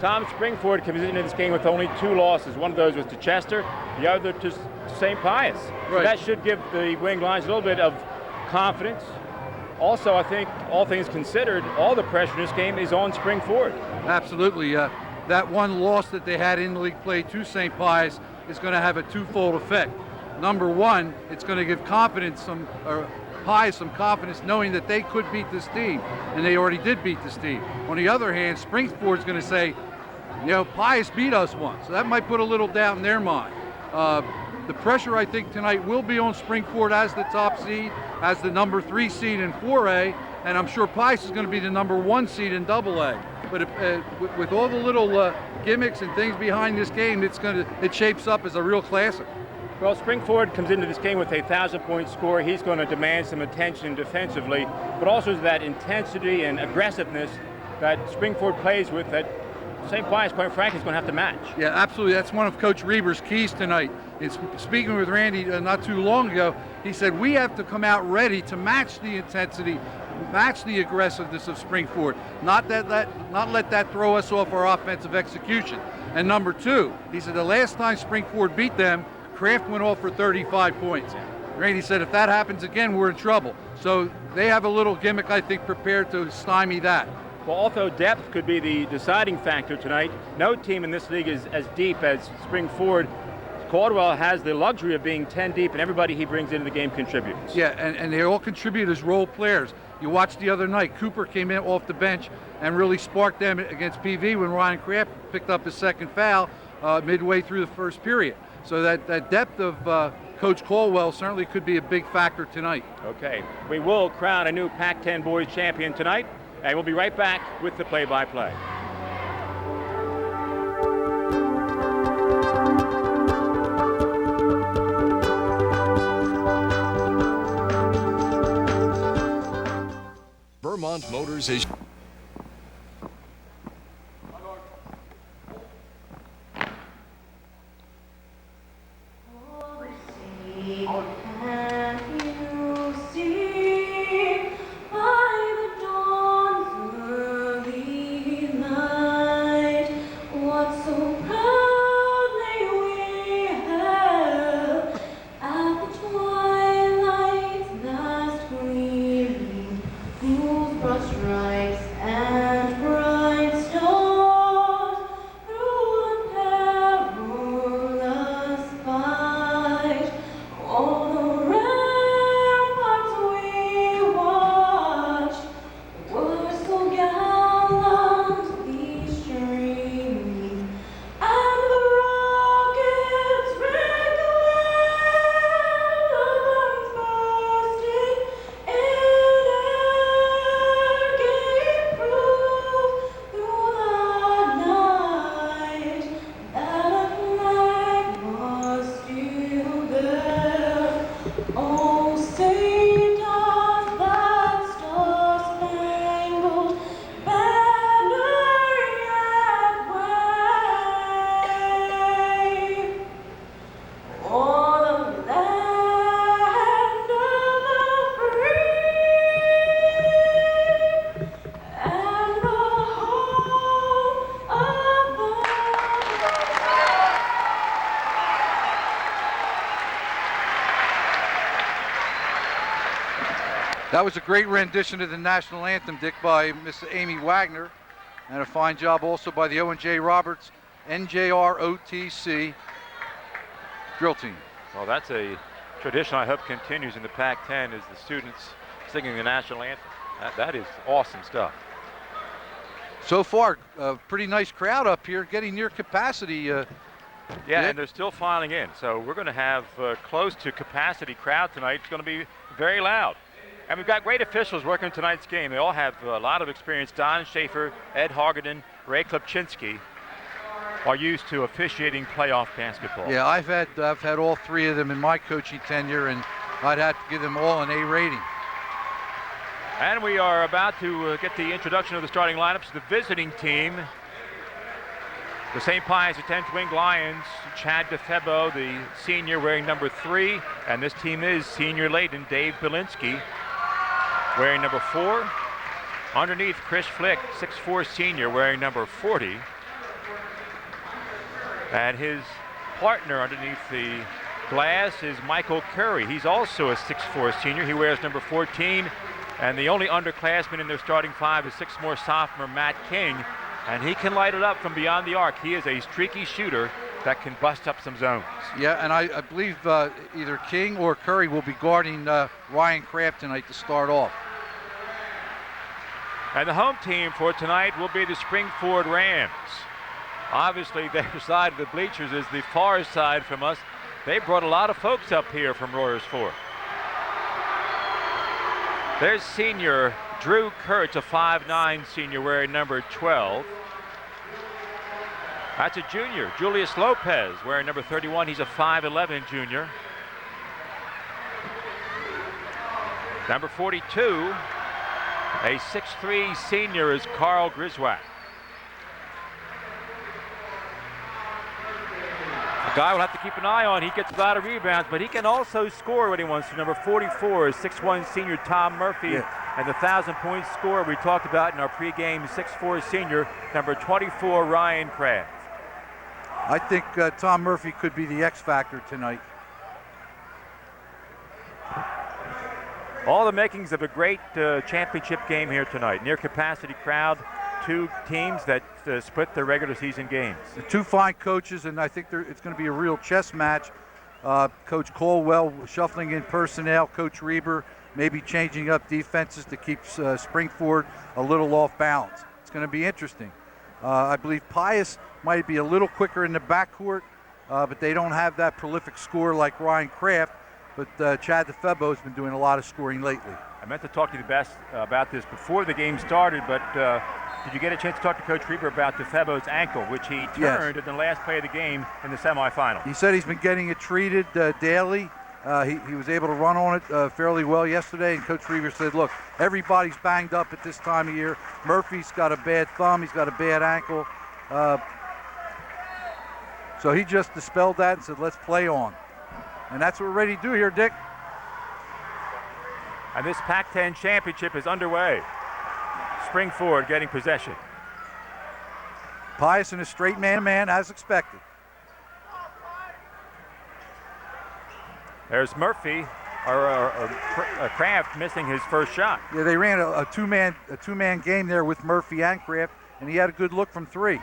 Tom, SpringFord comes into this game with only 2 losses. One of those was to Chester, the other to St. Pius. Right. So that should give the Winged Lions a little bit of confidence. Also, I think, all things considered, all the pressure in this game is on SpringFord. Absolutely. That one loss that they had in league play to St. Pius is going to have a twofold effect. Number one, it's going to give Pius some confidence knowing that they could beat this team, and they already did beat this team. On the other hand, SpringFord's going to say, Pius beat us once, so that might put a little doubt in their mind. The pressure, I think, tonight will be on SpringFord as the top seed, as the number 3 seed in 4A, and I'm sure Pius is going to be the number 1 seed in AA. But with all the little gimmicks and things behind this game, it shapes up as a real classic. Well, SpringFord comes into this game with a 1,000-point score. He's going to demand some attention defensively, but also that intensity and aggressiveness that SpringFord plays with that St. Pius, quite frankly, is going to have to match. Yeah, absolutely. That's one of Coach Reber's keys tonight. Speaking with Randy not too long ago, he said we have to come out ready to match the intensity, match the aggressiveness of SpringFord, not let that throw us off our offensive execution. And number 2, he said the last time SpringFord beat them, Kraft went off for 35 points. Randy said if that happens again, we're in trouble. So they have a little gimmick, I think, prepared to stymie that. Well, also depth could be the deciding factor tonight. No team in this league is as deep as SpringFord. Caldwell has the luxury of being 10 deep, and everybody he brings into the game contributes. Yeah, and they all contribute as role players. You watched the other night, Cooper came in off the bench and really sparked them against PV when Ryan Kraft picked up his second foul midway through the first period. So that depth of Coach Caldwell certainly could be a big factor tonight. Okay, we will crown a new Pac-10 boys champion tonight, and we'll be right back with the play-by-play. Vermont Motors is That was a great rendition of the national anthem, Dick, by Miss Amy Wagner, and a fine job also by the Owen-J. Roberts NJROTC drill team. Well, that's a tradition I hope continues in the Pac-10, is the students singing the national anthem. That is awesome stuff. So far, a pretty nice crowd up here, getting near capacity. Yeah, and they're still filing in. So we're going to have close to capacity crowd tonight. It's going to be very loud. And we've got great officials working tonight's game. They all have a lot of experience. Don Schaefer, Ed Hargaden, Ray Klipczynski are used to officiating playoff basketball. Yeah, I've had all 3 of them in my coaching tenure, and I'd have to give them all an A rating. And we are about to get the introduction of the starting lineups. The visiting team, the St. Pius X Winged Lions, Chad Difebbo, the senior, wearing number 3. And this team is senior laden, Dave Bilinski, wearing number 4. Underneath, Chris Flick, 6'4" senior, wearing number 40. And his partner underneath the glass is Michael Curry. He's also a 6'4" senior. He wears number 14. And the only underclassman in their starting five is sophomore sophomore Matt King. And he can light it up from beyond the arc. He is a streaky shooter that can bust up some zones. Yeah, and I believe either King or Curry will be guarding Ryan Kraft tonight to start off. And the home team for tonight will be the SpringFord Rams. Obviously, their side of the bleachers is the far side from us. They brought a lot of folks up here from Royersford. There's senior Drew Kurtz, a 5'9" senior wearing number 12. That's a junior, Julius Lopez, wearing number 31. He's a 5'11" junior. Number 42, a 6'3" senior, is Carl Grzywacz. A guy we'll have to keep an eye on. He gets a lot of rebounds, but he can also score when he wants to. Number 44 is 6'1" senior Tom Murphy, and the 1,000-point scorer we talked about in our pregame, 6'4" senior, number 24, Ryan Kraft. I think Tom Murphy could be the X factor tonight. All the makings of a great championship game here tonight. Near capacity crowd, two teams that split their regular season games. The two fine coaches, and I think it's going to be a real chess match. Coach Caldwell shuffling in personnel, Coach Reber maybe changing up defenses to keep SpringFord a little off balance. It's going to be interesting. I believe Pius might be a little quicker in the backcourt, but they don't have that prolific scorer like Ryan Kraft. But Chad Difebbo has been doing a lot of scoring lately. I meant to talk to you about this before the game started, but did you get a chance to talk to Coach Reber about Difebbo's ankle, which he turned in the last play of the game in the semifinal? He said he's been getting it treated daily. He was able to run on it fairly well yesterday, and Coach Reber said, look, everybody's banged up at this time of year. Murphy's got a bad thumb, he's got a bad ankle. So he just dispelled that and said, let's play on. And that's what we're ready to do here, Dick. And this Pac-10 championship is underway. SpringFord getting possession. Pius in a straight man-to-man as expected. There's Murphy, or Kraft, missing his first shot. Yeah, they ran a two-man game there with Murphy and Kraft, and he had a good look from three.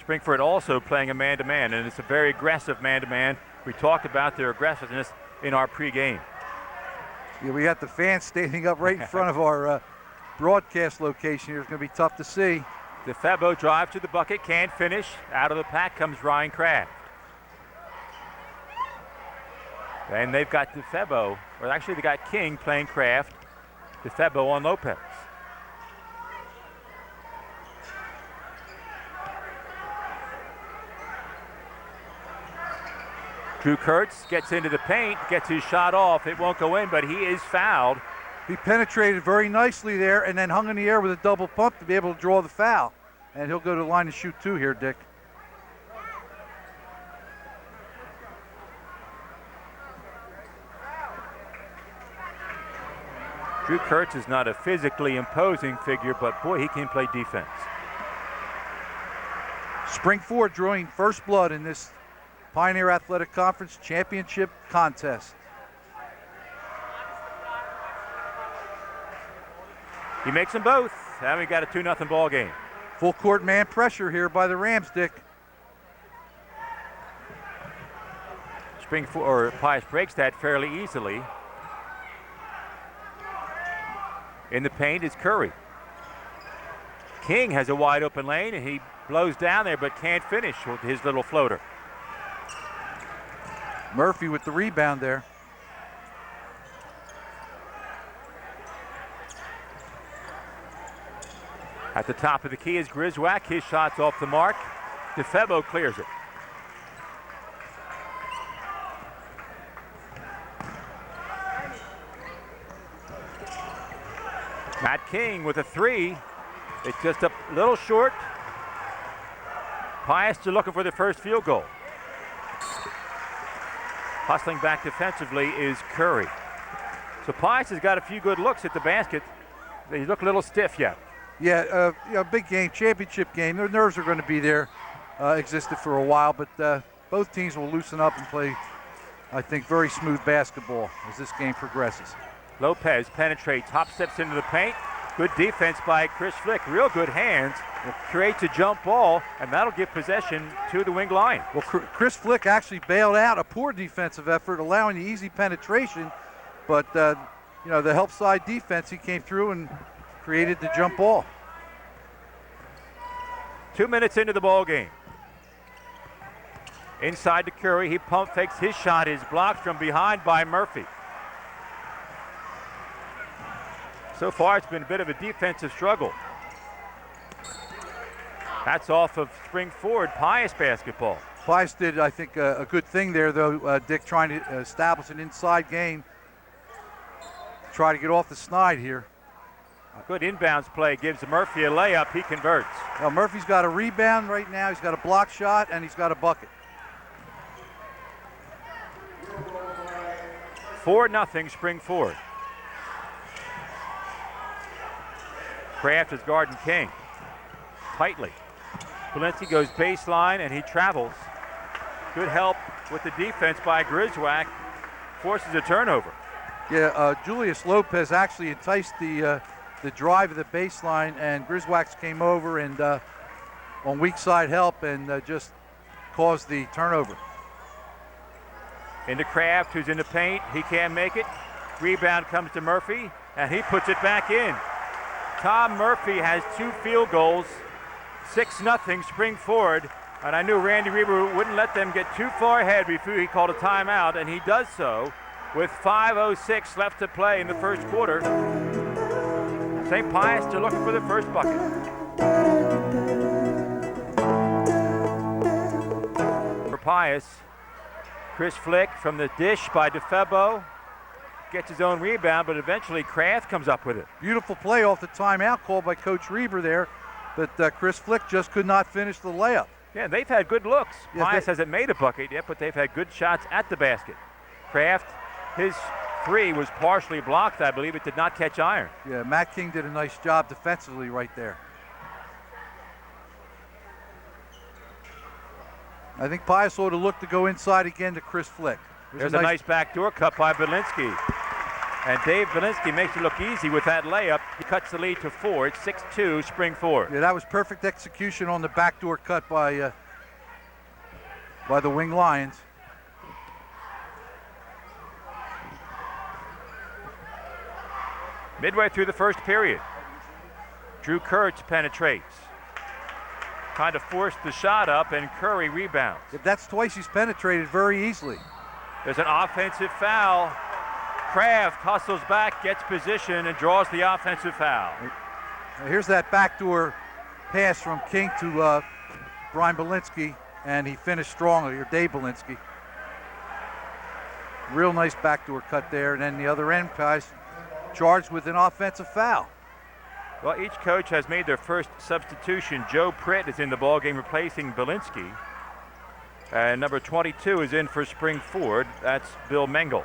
SpringFord also playing a man-to-man, and it's a very aggressive man-to-man. We talked about their aggressiveness in our pregame. Yeah, we got the fans standing up right in front of our broadcast location here. It's going to be tough to see. Difebbo drives to the bucket, can't finish. Out of the pack comes Ryan Kraft. And they've got Difebbo, or actually they got King playing Kraft, Difebbo on Lopez. Drew Kurtz gets into the paint, gets his shot off. It won't go in, but he is fouled. He penetrated very nicely there and then hung in the air with a double pump to be able to draw the foul. And he'll go to the line to shoot two here, Dick. Drew Kurtz is not a physically imposing figure, but boy, he can play defense. SpringFord drawing first blood in this Pioneer Athletic Conference Championship contest. He makes them both, and we got a 2-0 ball game. Full court man pressure here by the Rams, Dick. Pius breaks that fairly easily. In the paint is Curry. King has a wide open lane, and he blows down there but can't finish with his little floater. Murphy with the rebound there. At the top of the key is Grzywacz. His shot's off the mark. Difebbo clears it. Matt King with a three. It's just a little short. Pius is looking for the first field goal. Hustling back defensively is Curry. So Pius has got a few good looks at the basket. They look a little stiff yet. Yeah, big game, championship game. Their nerves are going to be there. existed for a while, but both teams will loosen up and play, I think, very smooth basketball as this game progresses. Lopez penetrates, hop steps into the paint. Good defense by Chris Flick. Real good hands. Creates a jump ball, and that'll give possession to the wing line. Well, Chris Flick actually bailed out a poor defensive effort, allowing the easy penetration, but the help side defense, he came through and created the jump ball. 2 minutes into the ball game. Inside to Curry, he pump fakes his shot, is blocked from behind by Murphy. So far, it's been a bit of a defensive struggle. That's off of SpringFord Pius basketball. Pius did, I think, a good thing there, though, Dick, trying to establish an inside game. Try to get off the snide here. Good inbounds play gives Murphy a layup. He converts. Well, Murphy's got a rebound right now. He's got a block shot, and he's got a bucket. 4-0 SpringFord. Kraft is guarding King tightly. Bilinski goes baseline, and he travels. Good help with the defense by Grzywacz. Forces a turnover. Yeah, Julius Lopez actually enticed the drive of the baseline, and Grzywacz came over and on weak side help and just caused the turnover. Into Kraft, who's in the paint. He can't make it. Rebound comes to Murphy, and he puts it back in. Tom Murphy has 2 field goals. 6-0 SpringFord. And I knew Randy Reber wouldn't let them get too far ahead before he called a timeout, and he does so with 5:06 left to play in the first quarter. St. Pius still looking for the first bucket. For Pius, Chris Flick from the dish by Difebbo. Gets his own rebound, but eventually Kraft comes up with it. Beautiful play off the timeout called by Coach Reber there, but Chris Flick just could not finish the layup. Yeah, they've had good looks. Yeah, Pius hasn't made a bucket yet, but they've had good shots at the basket. Kraft, his 3 was partially blocked, I believe. It did not catch iron. Yeah, Matt King did a nice job defensively right there. I think Pius ought to look to go inside again to Chris Flick. There's a nice backdoor cut by Bilinski. And Dave Bilinski makes it look easy with that layup. He cuts the lead to 4. It's 6-2 SpringFord. Yeah, that was perfect execution on the backdoor cut by the Wing Lions. Midway through the first period, Drew Kurtz penetrates. Trying to force the shot up, and Curry rebounds. If that's twice he's penetrated very easily. There's an offensive foul. Kraft hustles back, gets position, and draws the offensive foul. Here's that backdoor pass from King to Brian Bilinski, and he finished strongly, or Dave Bilinski. Real nice backdoor cut there, and then the other end, guys, charged with an offensive foul. Well, each coach has made their first substitution. Joe Pritt is in the ballgame replacing Bilinski. And number 22 is in for SpringFord. That's Bill Mengel.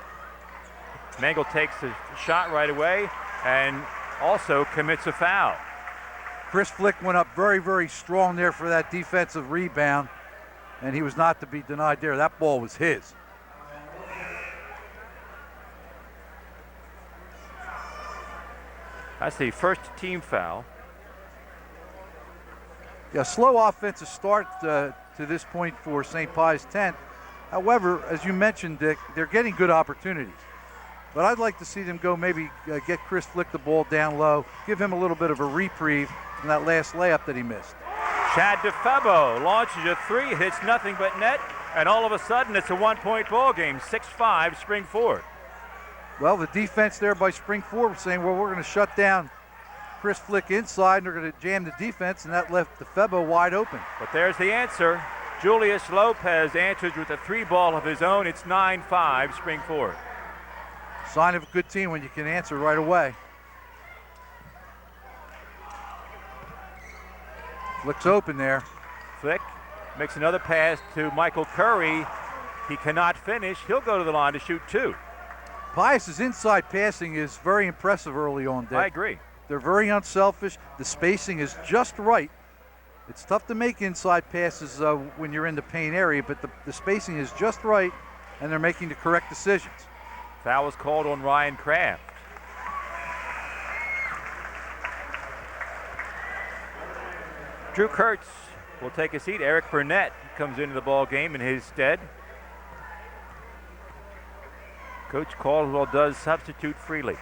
Mengel takes the shot right away and also commits a foul. Chris Flick went up very, very strong there for that defensive rebound, and he was not to be denied there. That ball was his. That's the first team foul. Yeah, slow offensive start to this point for St. Pius 10. However, as you mentioned, Dick, they're getting good opportunities. But I'd like to see them go maybe get Chris Flick the ball down low, give him a little bit of a reprieve from that last layup that he missed. Chad Difebbo launches a 3, hits nothing but net, and all of a sudden it's a 1-point ball game, 6-5 SpringFord. Well, the defense there by SpringFord was saying, well, we're going to shut down Chris Flick inside, and they're going to jam the defense, and that left Difebbo wide open. But there's the answer. Julius Lopez answers with a 3-ball of his own. It's 9-5 SpringFord. Sign of a good team when you can answer right away. Flick's open there. Flick makes another pass to Michael Curry. He cannot finish. He'll go to the line to shoot 2. Pius's inside passing is very impressive early on, Dick. I agree. They're very unselfish. The spacing is just right. It's tough to make inside passes when you're in the paint area, but the spacing is just right, and they're making the correct decisions. Foul was called on Ryan Kraft. Drew Kurtz will take a seat. Eric Burnett comes into the ball game in his stead. Coach Caldwell does substitute freely.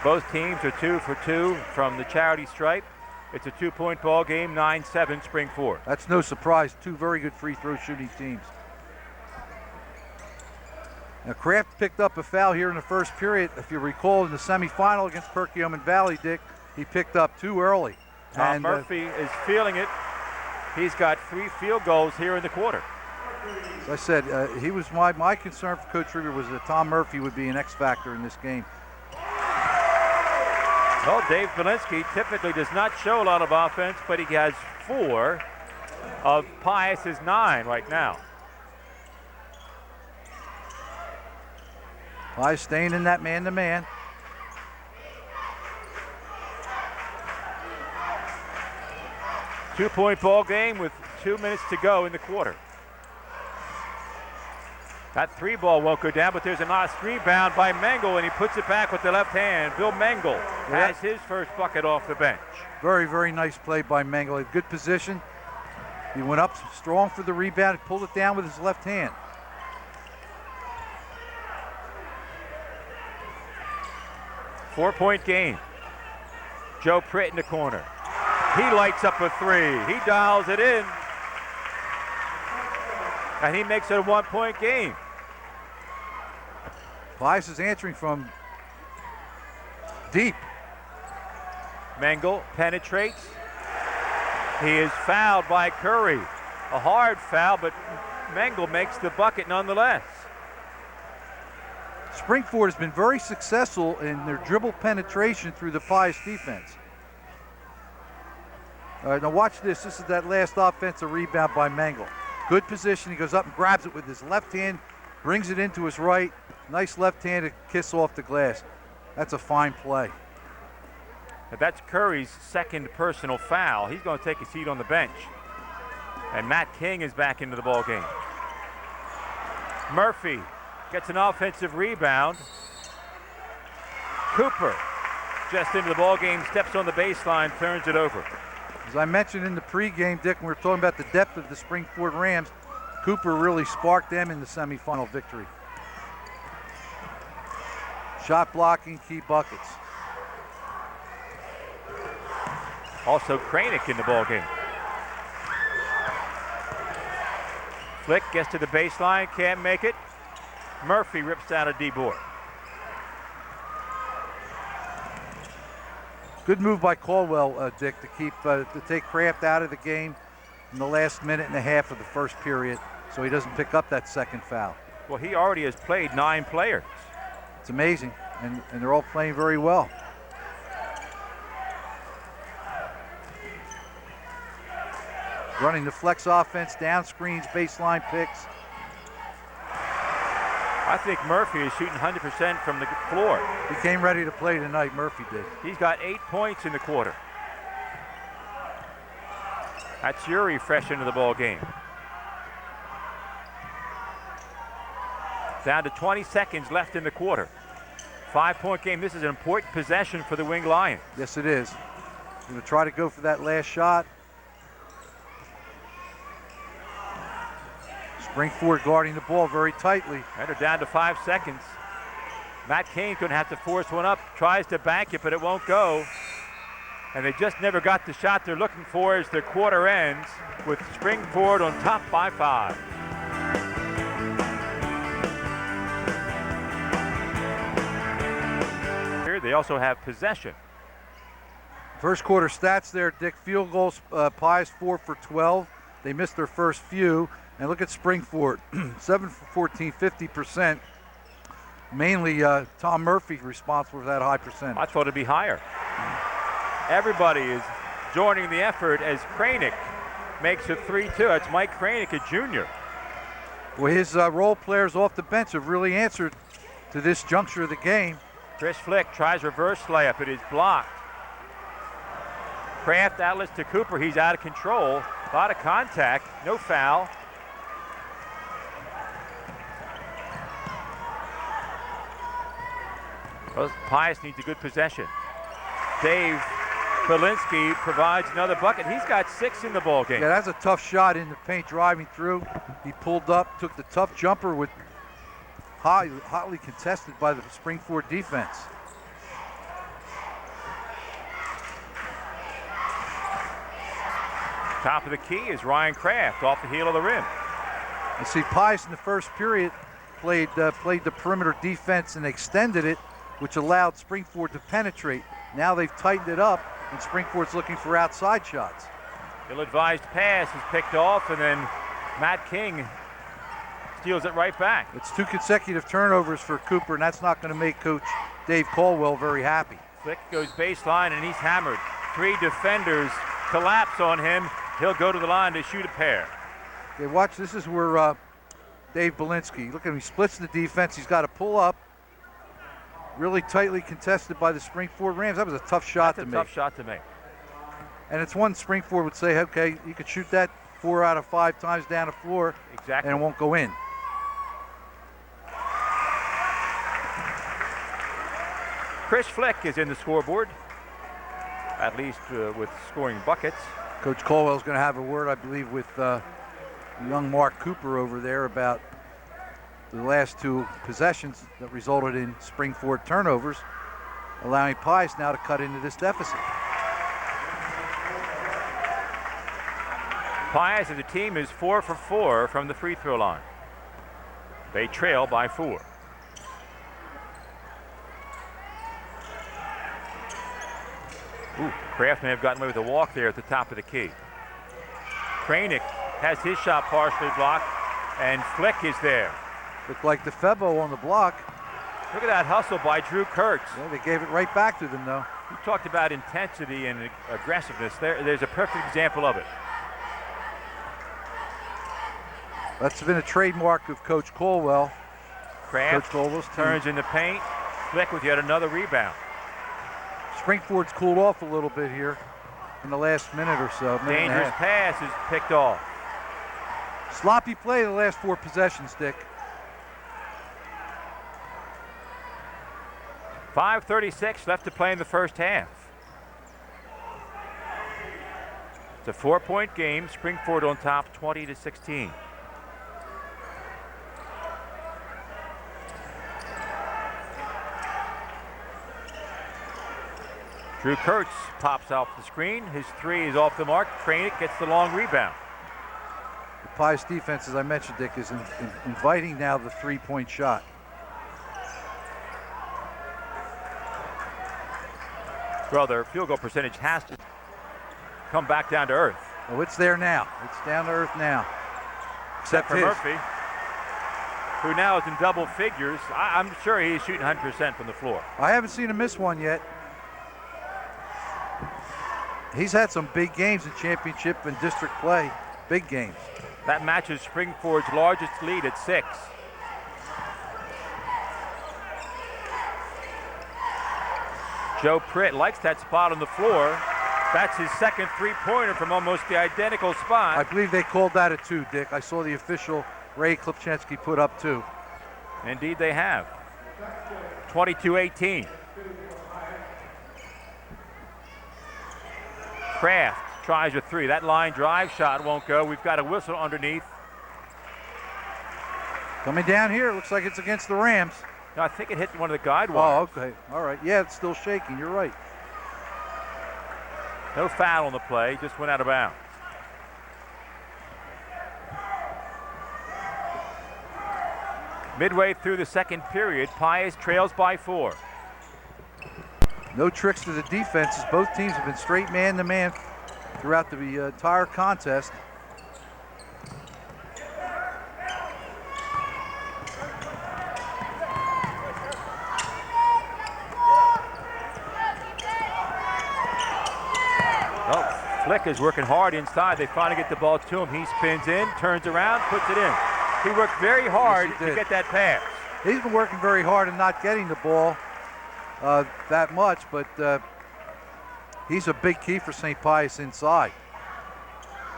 Both teams are 2 for 2 from the charity stripe. It's a 2-point ball game, 9-7 SpringFord. That's no surprise. Two very good free throw shooting teams. Now Kraft picked up a foul here in the first period. If you recall, in the semifinal against Perkiomen Valley, Dick, he picked up too early. Tom Murphy is feeling it. He's got 3 field goals here in the quarter. As I said, he was my concern for Coach Reber was that Tom Murphy would be an X factor in this game. Well, Dave Bilinski typically does not show a lot of offense, but he has 4 of Pius's 9 right now. Pius staying in that man-to-man. Two-point ball game with 2 minutes to go in the quarter. That 3 ball won't go down, but there's a nice rebound by Mengel, and he puts it back with the left hand. Bill Mengel has his first bucket off the bench. Very, very nice play by Mengel. A good position. He went up strong for the rebound, pulled it down with his left hand. Four-point game. Joe Pritt in the corner. He lights up a 3. He dials it in. And he makes it a 1-point game. Pius is answering from deep. Mengel penetrates. He is fouled by Curry. A hard foul, but Mengel makes the bucket nonetheless. SpringFord has been very successful in their dribble penetration through the Pius defense. All right, now watch this. This is that last offensive rebound by Mengel. Good position. He goes up and grabs it with his left hand, brings it into his right. Nice left-handed kiss off the glass. That's a fine play. But that's Curry's second personal foul. He's going to take a seat on the bench. And Matt King is back into the ball game. Murphy gets an offensive rebound. Cooper just into the ball game, steps on the baseline, turns it over. As I mentioned in the pregame, Dick, when we were talking about the depth of the SpringFord Rams, Cooper really sparked them in the semifinal victory. Shot blocking, key buckets. Also Kranick in the ball game. Flick gets to the baseline, can't make it. Murphy rips out a D-board. Good move by Caldwell, Dick, to take Kraft out of the game in the last minute and a half of the first period, so he doesn't pick up that second foul. Well, he already has played 9 players. It's amazing, and they're all playing very well. Running the flex offense, down screens, baseline picks. I think Murphy is shooting 100% from the floor. He came ready to play tonight, Murphy did. He's got 8 points in the quarter. That's Uri fresh into the ball game. Down to 20 seconds left in the quarter. 5-point game. This is an important possession for the Winged Lions. Yes, it is. Going to try to go for that last shot. SpringFord guarding the ball very tightly. And they're down to 5 seconds. Matt Cain's going to have to force one up. Tries to bank it, but it won't go. And they just never got the shot they're looking for as the quarter ends with SpringFord on top by 5. Here they also have possession. First quarter stats there, Dick. Field goals, Pius 4 for 12. They missed their first few. And look at SpringFord, 7 for 14, 50%. Mainly Tom Murphy responsible for that high percentage. I thought it'd be higher. Everybody is joining the effort as Kranick makes it 3-2. That's Mike Kranick, a junior. Well, his role players off the bench have really answered to this juncture of the game. Chris Flick tries reverse layup. It is blocked. Kraft outlets to Cooper. He's out of control. A lot of contact. No foul. Well, Pius needs a good possession. Dave Bilinski provides another bucket. He's got 6 in the ball game. Yeah, that's a tough shot in the paint, driving through. He pulled up, took the tough jumper with hotly contested by the SpringFord defense. Top of the key is Ryan Kraft off the heel of the rim. You see, Pius in the first period played the perimeter defense and extended it, which allowed SpringFord to penetrate. Now they've tightened it up, and SpringFord's looking for outside shots. Ill-advised pass is picked off, and then Matt King steals it right back. It's 2 consecutive turnovers for Cooper, and that's not going to make Coach Dave Caldwell very happy. Flick goes baseline, and he's hammered. 3 defenders collapse on him. He'll go to the line to shoot a pair. Okay, watch. This is where Dave Bilinski, look at him, he splits the defense. He's got to pull up. Really tightly contested by the SpringFord Rams. That was a tough shot to make. Tough shot to make. And it's one SpringFord would say, okay, you could shoot that 4 out of 5 times down the floor, exactly, and it won't go in. Chris Flick is in the scoreboard, at least with scoring buckets. Coach Caldwell's going to have a word, I believe, with young Mark Cooper over there about the last 2 possessions that resulted in SpringFord turnovers, allowing Pius now to cut into this deficit. Pius as a team is 4 for 4 from the free throw line. They trail by 4. Kraft may have gotten away with a walk there at the top of the key. Kranick has his shot partially blocked, and Flick is there. Looked like Difebbo on the block. Look at that hustle by Drew Kurtz. Yeah, they gave it right back to them, though. You talked about intensity and aggressiveness. There's a perfect example of it. That's been a trademark of Coach Caldwell. Kraft turns in the paint. Flick with yet another rebound. SpringFord's cooled off a little bit here in the last minute or so. Dangerous pass is picked off. Sloppy play the last 4 possessions, Dick. 5:36 left to play in the first half. It's a 4-point game. SpringFord on top, 20-16. Drew Kurtz pops off the screen. His 3 is off the mark. Kranick gets the long rebound. The Pius defense, as I mentioned, Dick, is inviting now the 3-point shot. Well, their field goal percentage has to come back down to earth. Oh, it's there now. It's down to earth now. Except for Murphy, who now is in double figures. I'm sure he's shooting 100% from the floor. I haven't seen him miss one yet. He's had some big games in championship and district play. Big games. That matches SpringFord's largest lead at 6. Joe Pritt likes that spot on the floor. That's his second 3-pointer from almost the identical spot. I believe they called that a 2, Dick. I saw the official Ray Klipczynski put up 2. Indeed they have. 22-18. Kraft tries a 3. That line drive shot won't go. We've got a whistle underneath. Coming down here, it looks like it's against the Rams. No, I think it hit one of the guide wires. Oh, okay. All right. Yeah, it's still shaking. You're right. No foul on the play. Just went out of bounds. Midway through the second period, Pius trails by 4. No tricks to the defenses. Both teams have been straight man-to-man throughout the entire contest. Well, Flick is working hard inside. They finally get the ball to him. He spins in, turns around, puts it in. He worked very hard to get that pass. He's been working very hard and not getting the ball that much, but He's a big key for St. Pius inside.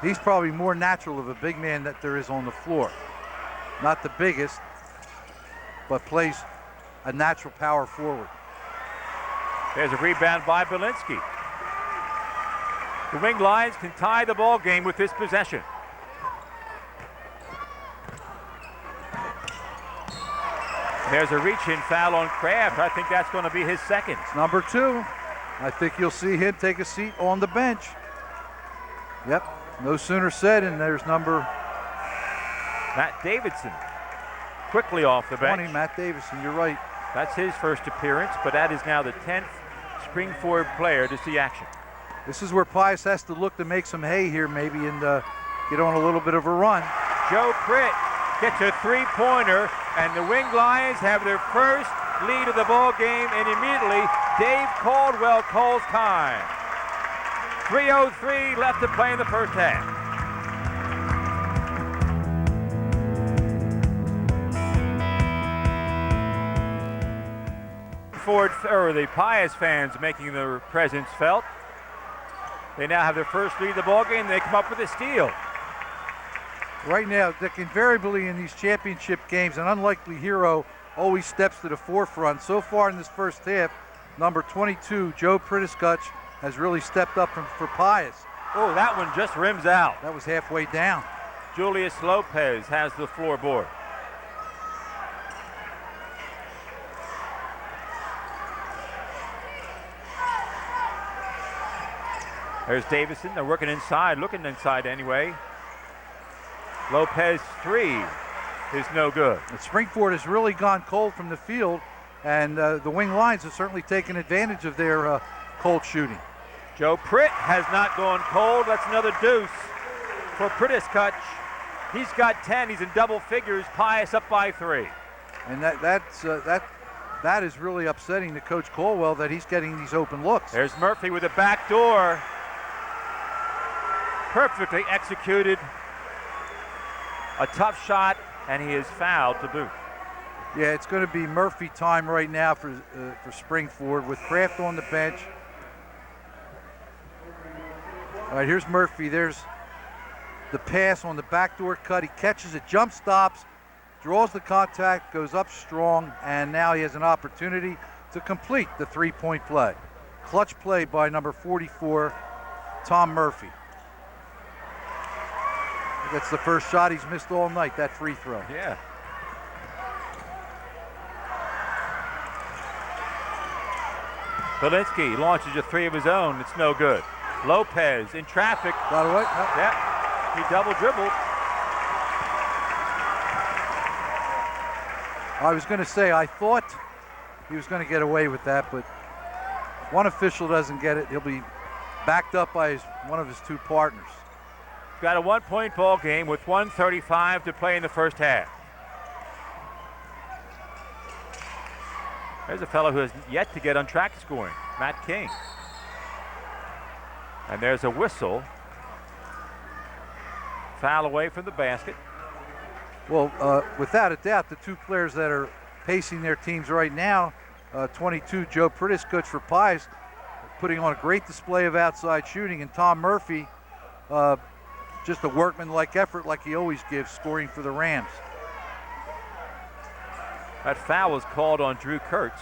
He's probably more natural of a big man that there is on the floor. Not the biggest, but plays a natural power forward. There's a rebound by Bilinski. The Wing Lions can tie the ball game with this possession. There's a reach-in foul on Kraft. I think that's going to be his second. It's number 2. I think you'll see him take a seat on the bench. Yep, no sooner said, and there's number Matt Davidson quickly off the bench. 20, Matt Davidson, you're right. That's his first appearance, but that is now the 10th SpringFord player to see action. This is where Pius has to look to make some hay here maybe and get on a little bit of a run. Joe Pritt gets a three-pointer, and the Wing Lions have their first lead of the ball game, and immediately Dave Caldwell calls time. 3:03 left to play in the first half. The Pius fans making their presence felt. They now have their first lead of the ball game. They come up with a steal. Right now, Dick, invariably in these championship games, an unlikely hero always steps to the forefront. So far in this first half, number 22, Joe Pritiscutch, has really stepped up for Pius. Oh, that one just rims out. That was halfway down. Julius Lopez has the floorboard. There's Davison. They're working inside, looking inside anyway. Lopez 3 is no good. And SpringFord has really gone cold from the field, and the Wing Lions have certainly taken advantage of their cold shooting. Joe Pritt has not gone cold. That's another deuce for Pritiscutch. He's got 10. He's in double figures. Pius up by 3. And that is really upsetting to Coach Caldwell that he's getting these open looks. There's Murphy with a back door. Perfectly executed. A tough shot, and he is fouled to boot. Yeah, it's going to be Murphy time right now for SpringFord with Kraft on the bench. All right, here's Murphy. There's the pass on the backdoor cut. He catches it, jump stops, draws the contact, goes up strong, and now he has an opportunity to complete the three-point play. Clutch play by number 44, Tom Murphy. That's the first shot he's missed all night, that free throw. Yeah. Bilinski launches a three of his own. It's no good. Lopez in traffic. Got away? Yeah, he double dribbled. I was going to say, I thought he was going to get away with that, but if one official doesn't get it, he'll be backed up by one of his two partners. Got a 1-point ball game with 1:35 to play in the first half. There's a fellow who has yet to get on track scoring, Matt King. And there's a whistle. Foul away from the basket. Well, without a doubt, the two players that are pacing their teams right now, 22, Joe Pritiscutch for Pius, putting on a great display of outside shooting, and Tom Murphy, just a workman-like effort like he always gives, scoring for the Rams. That foul was called on Drew Kurtz.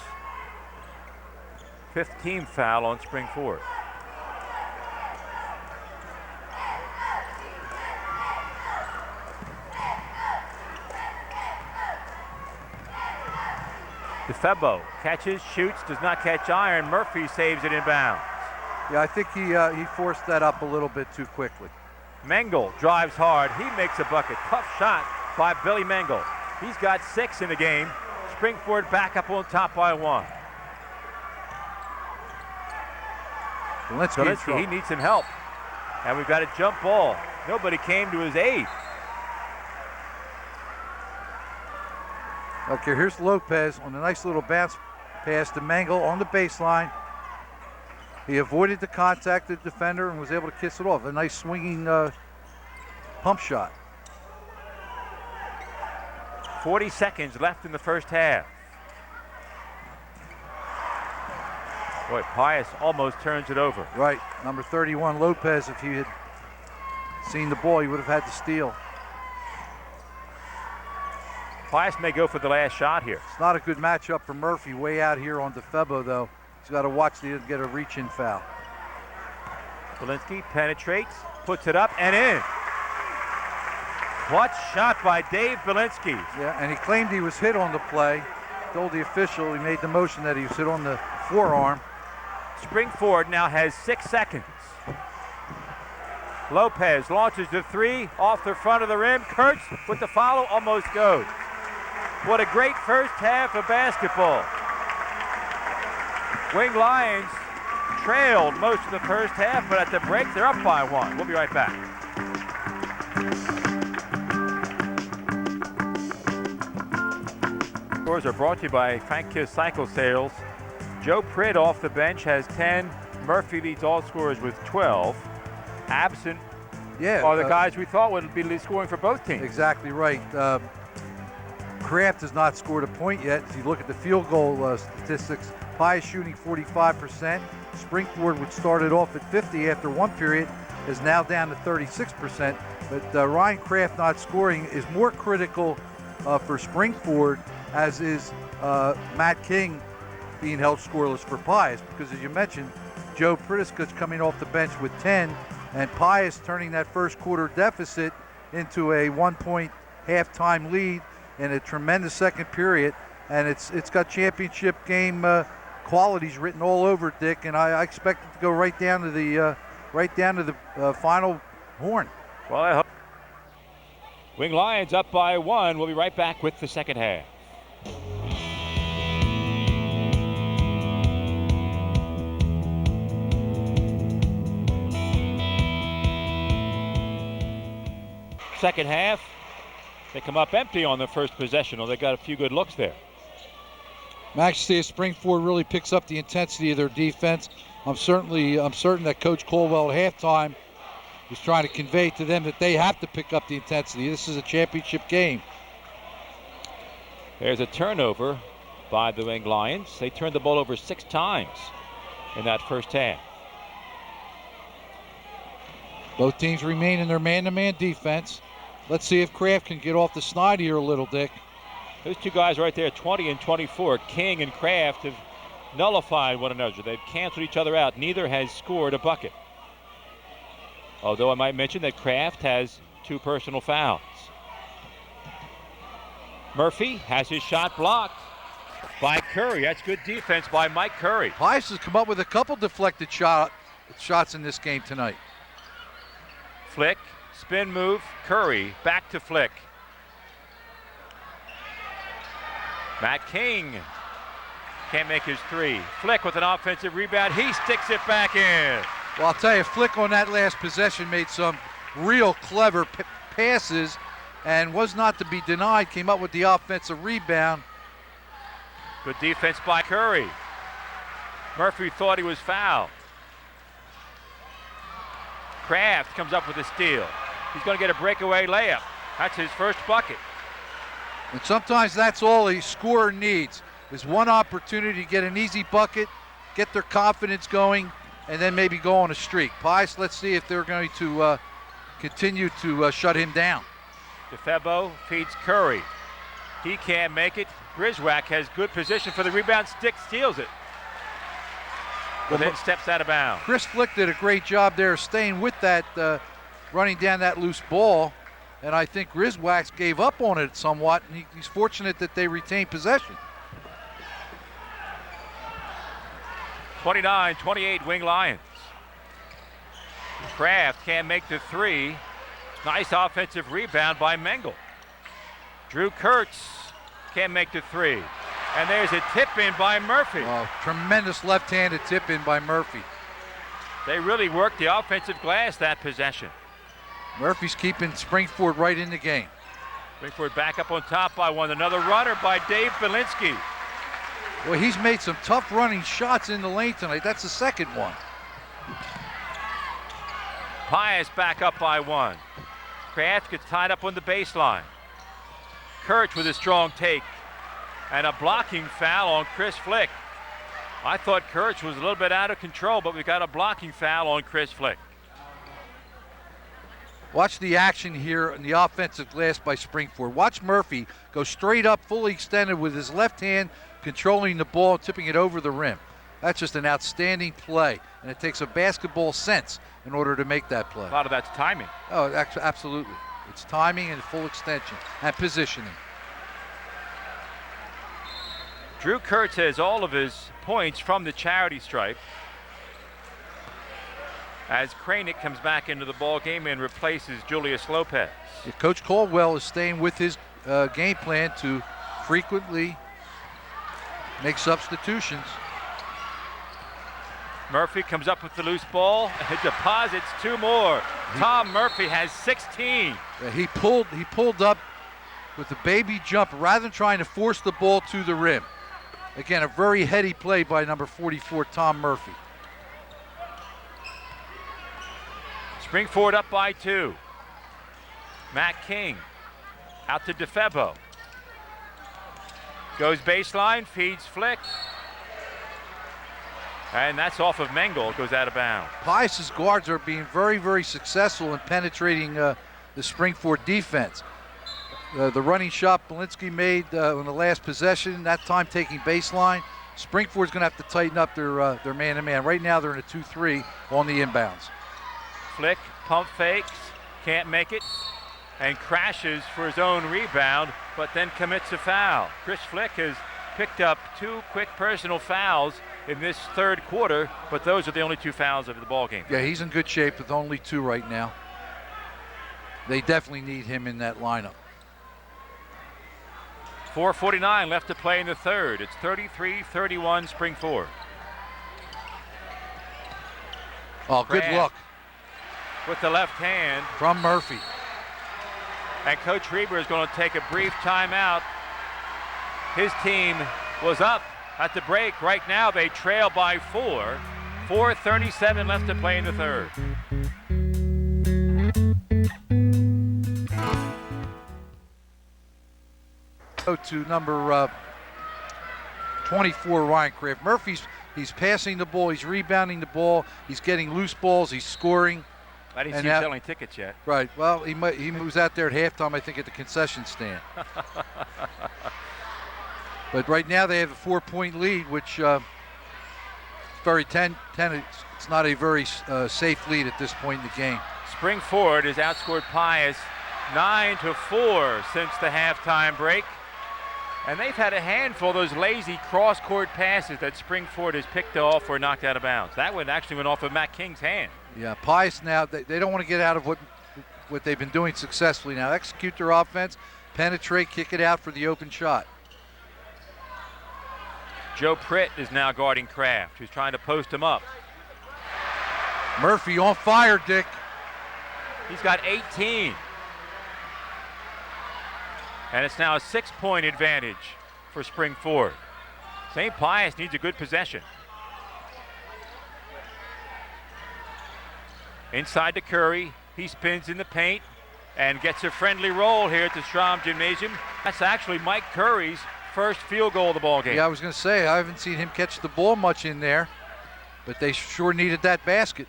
5th team foul on SpringFord. Difebbo catches, shoots, does not catch iron. Murphy saves it in bounds. Yeah, I think he forced that up a little bit too quickly. Mengel drives hard. He makes a bucket. Tough shot by Billy Mengel. He's got 6 in the game. SpringFord back up on top by 1. Bilinski, he needs some help. And we've got a jump ball. Nobody came to his aid. Okay, here's Lopez on a nice little bounce pass to Mengel on the baseline. He avoided the contact of the defender and was able to kiss it off. A nice swinging pump shot. 40 seconds left in the first half. Boy, Pius almost turns it over. Right, number 31, Lopez, if he had seen the ball, he would have had to steal. Pius may go for the last shot here. It's not a good matchup for Murphy, way out here on Difebbo, though. He's got to watch to get a reach-in foul. Bilinski penetrates, puts it up and in. What shot by Dave Bilinski. Yeah, and he claimed he was hit on the play. Told the official he made the motion that he was hit on the forearm. SpringFord now has 6 seconds. Lopez launches the three off the front of the rim. Kurtz with the follow almost goes. What a great first half of basketball. Wing Lions trailed most of the first half, but at the break they're up by 1. We'll be right back. Scores are brought to you by Frank Kiss Cycle Sales. Joe Pritt off the bench has 10. Murphy leads all scorers with 12. Absent are the guys we thought would be scoring for both teams. Exactly right. Kraft has not scored a point yet. If you look at the field goal statistics, Pius shooting 45%. SpringFord, which started off at 50 after one period, is now down to 36%. But Ryan Kraft not scoring is more critical for SpringFord, as is Matt King being held scoreless for Pius, because as you mentioned, Joe Pritt's coming off the bench with 10, and Pius turning that first quarter deficit into a 1-point halftime lead in a tremendous second period, and it's got championship game qualities written all over it, Dick, and I expect it to go right down to the final horn. Well, I hope. Wing Lions up by 1. We'll be right back with the second half. Second half, they come up empty on the first possession. They got a few good looks there. Max says SpringFord really picks up the intensity of their defense. I'm certain that Coach Caldwell at halftime was trying to convey to them that they have to pick up the intensity. This is a championship game. There's a turnover by the Wing Lions. They turned the ball over 6 times in that first half. Both teams remain in their man-to-man defense. Let's see if Kraft can get off the snide here a little, Dick. Those two guys right there, 20 and 24, King and Kraft, have nullified one another. They've canceled each other out. Neither has scored a bucket. Although I might mention that Kraft has 2 personal fouls. Murphy has his shot blocked by Curry. That's good defense by Mike Curry. Pius has come up with a couple deflected shots in this game tonight. Flick, spin move, Curry, back to Flick. Matt King can't make his 3. Flick with an offensive rebound. He sticks it back in. Well, I'll tell you, Flick on that last possession made some real clever passes and was not to be denied. Came up with the offensive rebound. Good defense by Curry. Murphy thought he was fouled. Kraft comes up with a steal. He's going to get a breakaway layup. That's his first bucket. And sometimes that's all a scorer needs, is one opportunity to get an easy bucket, get their confidence going, and then maybe go on a streak. Pius, let's see if they're going to continue to shut him down. Difebbo feeds Curry. He can't make it. Grzywacz has good position for the rebound. Stick steals it, but then steps out of bounds. Chris Flick did a great job there staying with that, running down that loose ball. And I think Grzywacz gave up on it somewhat, and he's fortunate that they retained possession. 29-28 Wing Lions. Kraft can't make the 3. Nice offensive rebound by Mengel. Drew Kurtz can't make the 3. And there's a tip-in by Murphy. Oh, tremendous left-handed tip-in by Murphy. They really worked the offensive glass that possession. Murphy's keeping SpringFord right in the game. SpringFord back up on top by 1. Another runner by Dave Bilinski. Well, he's made some tough running shots in the lane tonight. That's the second one. Pius back up by 1. Kraft gets tied up on the baseline. Kurtz with a strong take. And a blocking foul on Chris Flick. I thought Kurtz was a little bit out of control, but we got a blocking foul on Chris Flick. Watch the action here in the offensive glass by SpringFord. Watch Murphy go straight up, fully extended with his left hand, controlling the ball, tipping it over the rim. That's just an outstanding play, and it takes a basketball sense in order to make that play. A lot of that's timing. Oh, absolutely. It's timing and full extension and positioning. Drew Kurtz has all of his points from the charity stripe. As Kranick comes back into the ball game and replaces Julius Lopez. Coach Caldwell is staying with his game plan to frequently make substitutions. Murphy comes up with the loose ball. It deposits 2 more. Tom Murphy has 16. He pulled up with a baby jump rather than trying to force the ball to the rim. Again, a very heady play by number 44, Tom Murphy. SpringFord up by 2. Matt King out to Difebbo. Goes baseline, feeds Flick. And that's off of Mengel, goes out of bounds. Pius's guards are being very, very successful in penetrating the SpringFord defense. The running shot Bilinski made on the last possession, that time taking baseline. SpringFord's going to have to tighten up their man-to-man. Right now they're in a 2-3 on the inbounds. Flick pump fakes, can't make it, and crashes for his own rebound, but then commits a foul. Chris Flick has picked up 2 quick personal fouls in this third quarter, but those are the only 2 fouls of the ball game. Yeah, he's in good shape with only 2 right now. They definitely need him in that lineup. 4:49 left to play in the third. It's 33-31 SpringFord. Oh, good Kraft look with the left hand. from Murphy. And Coach Reber is going to take a brief timeout. His team was up at the break. Right now they trail by 4. 4:37 left to play in the third. Go to number 24, Ryan Kraft. He's passing the ball, he's rebounding the ball, he's getting loose balls, he's scoring. I didn't see him selling tickets yet. Right, well, he was out there at halftime, I think, at the concession stand. But right now they have a 4-point lead, which it's not a very safe lead at this point in the game. SpringFord has outscored Pius 9-4 since the halftime break. And they've had a handful of those lazy cross-court passes that SpringFord has picked off or knocked out of bounds. That one actually went off of Matt King's hand. Yeah, Pius now, they don't want to get out of what they've been doing successfully now. Execute their offense, penetrate, kick it out for the open shot. Joe Pritt is now guarding Kraft, who's trying to post him up. Murphy on fire, Dick. He's got 18. And it's now a 6-point advantage for SpringFord. St. Pius needs a good possession. Inside to Curry. He spins in the paint and gets a friendly roll here at the Strom Gymnasium. That's actually Mike Curry's first field goal of the ball game. Yeah, I was going to say, I haven't seen him catch the ball much in there, but they sure needed that basket.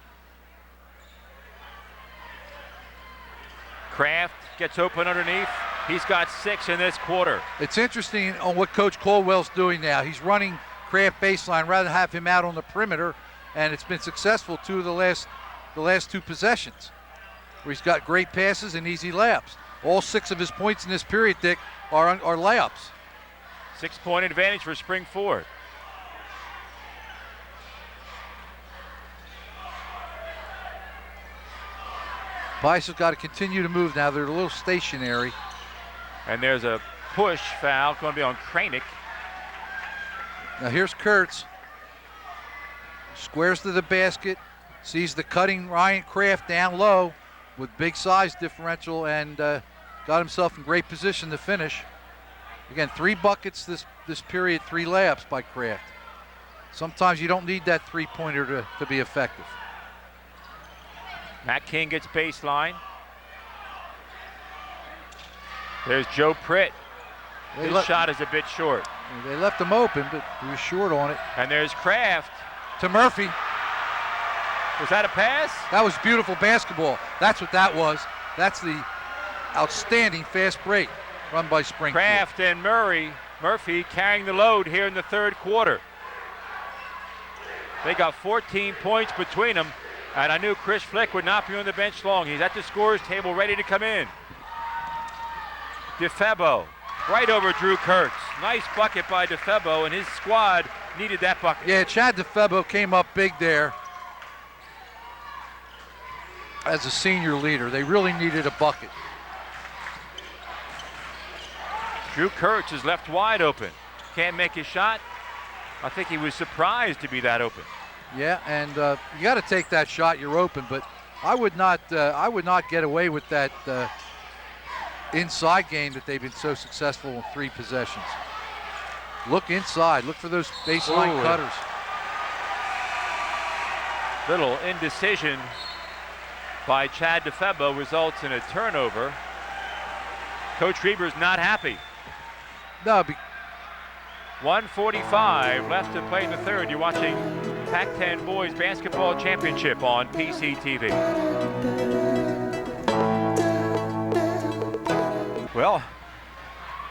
Kraft gets open underneath. He's got 6 in this quarter. It's interesting on what Coach Caldwell's doing now. He's running Kraft baseline rather than have him out on the perimeter, and it's been successful the last 2 possessions, where he's got great passes and easy layups. All 6 of his points in this period, Dick, are layups. 6-point advantage for SpringFord. Pius has got to continue to move now. They're a little stationary. And there's a push foul going to be on Kranick. Now here's Kurtz. Squares to the basket. Sees the cutting Ryan Kraft down low with big size differential and got himself in great position to finish. Again, 3 buckets this period, 3 layups by Kraft. Sometimes you don't need that 3-pointer to be effective. Matt King gets baseline. There's Joe Pritt. His shot is a bit short. They left him open, but he was short on it. And there's Kraft. To Murphy. Was that a pass? That was beautiful basketball. That's what that was. That's the outstanding fast break run by SpringFord. Kraft and Murphy carrying the load here in the third quarter. They got 14 points between them, and I knew Chris Flick would not be on the bench long. He's at the scorer's table ready to come in. Difebbo right over Drew Kurtz. Nice bucket by Difebbo, and his squad needed that bucket. Yeah, Chad Difebbo came up big there as a senior leader. They really needed a bucket. Drew Kurtz is left wide open. Can't make his shot. I think he was surprised to be that open. Yeah, and you got to take that shot. You're open, but I would not get away with that inside game that they've been so successful in 3 possessions. Look inside. Look for those baseline cutters. Little indecision by Chad Difebbo results in a turnover. Coach Reber's not happy. No, 1:45 left to play in the third. You're watching Pac-10 Boys Basketball Championship on PCTV. Well,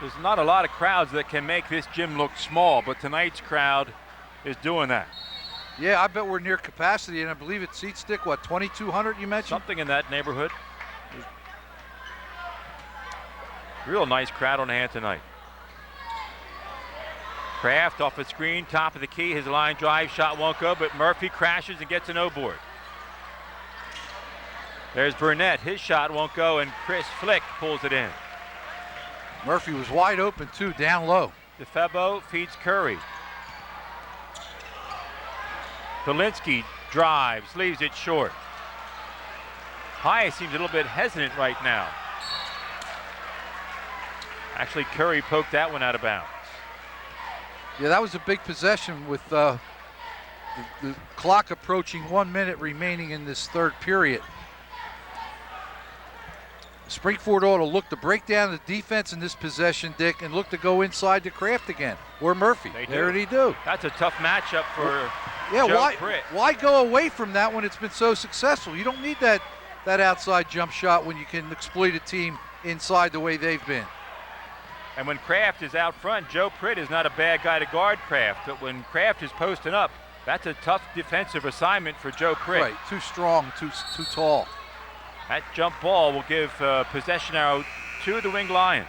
there's not a lot of crowds that can make this gym look small, but tonight's crowd is doing that. Yeah, I bet we're near capacity, and I believe it seats stick, what, 2,200 you mentioned? Something in that neighborhood. Real nice crowd on hand tonight. Kraft off a screen, top of the key. His line drive shot won't go, but Murphy crashes and gets an O-board. There's Burnett. His shot won't go, and Chris Flick pulls it in. Murphy was wide open, too, down low. Difebbo feeds Curry. Bilinski drives, leaves it short. Pius seems a little bit hesitant right now. Actually, Curry poked that one out of bounds. Yeah, that was a big possession with the clock approaching 1 minute remaining in this third period. SpringFord ought to look to break down the defense in this possession, Dick, and look to go inside to Kraft again, or Murphy. There they do. That's a tough matchup for Joe Pritt. Why go away from that when it's been so successful? You don't need that outside jump shot when you can exploit a team inside the way they've been. And when Kraft is out front, Joe Pritt is not a bad guy to guard Kraft, but when Kraft is posting up, that's a tough defensive assignment for Joe Pritt. Right, too strong, too tall. That jump ball will give possession arrow to the Winged Lions.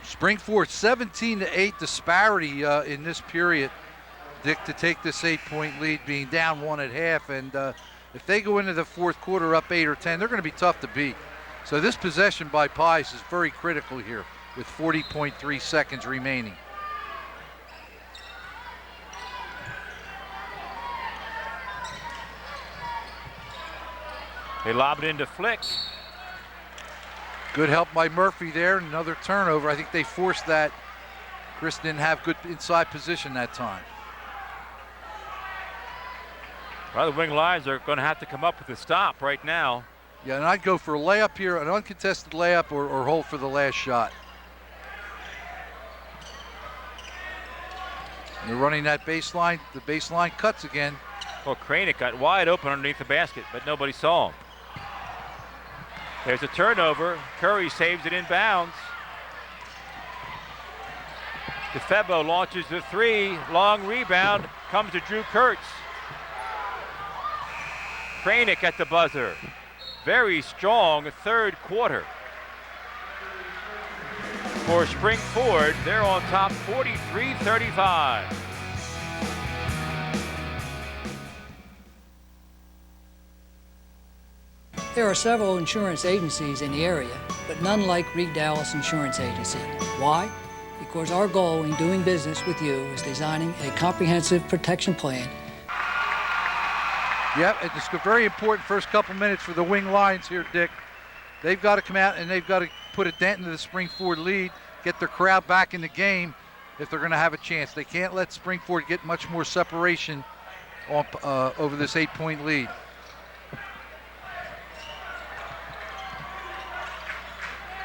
SpringFord 17-8 disparity in this period, Dick, to take this 8-point lead, being down 1 at half. And if they go into the fourth quarter up 8 or 10, they're going to be tough to beat. So this possession by Pius is very critical here with 40.3 seconds remaining. They lob it into Flick. Good help by Murphy there. Another turnover. I think they forced that. Chris didn't have good inside position that time. Well, the Winged Lions are going to have to come up with a stop right now. Yeah, and I'd go for a layup here, an uncontested layup, or hold for the last shot. And they're running that baseline. The baseline cuts again. Well, Kranick got wide open underneath the basket, but nobody saw him. There's a turnover. Curry saves it in bounds. Difebbo launches the three. Long rebound comes to Drew Kurtz. Kranick at the buzzer. Very strong third quarter. For SpringFord, they're on top 43-35. There are several insurance agencies in the area, but none like Reed Dallas Insurance Agency. Why? Because our goal in doing business with you is designing a comprehensive protection plan. Yep, it's a very important first couple minutes for the Winged Lions here, Dick. They've got to come out and they've got to put a dent into the SpringFord lead, get their crowd back in the game if they're going to have a chance. They can't let SpringFord get much more separation on, over this 8-point lead.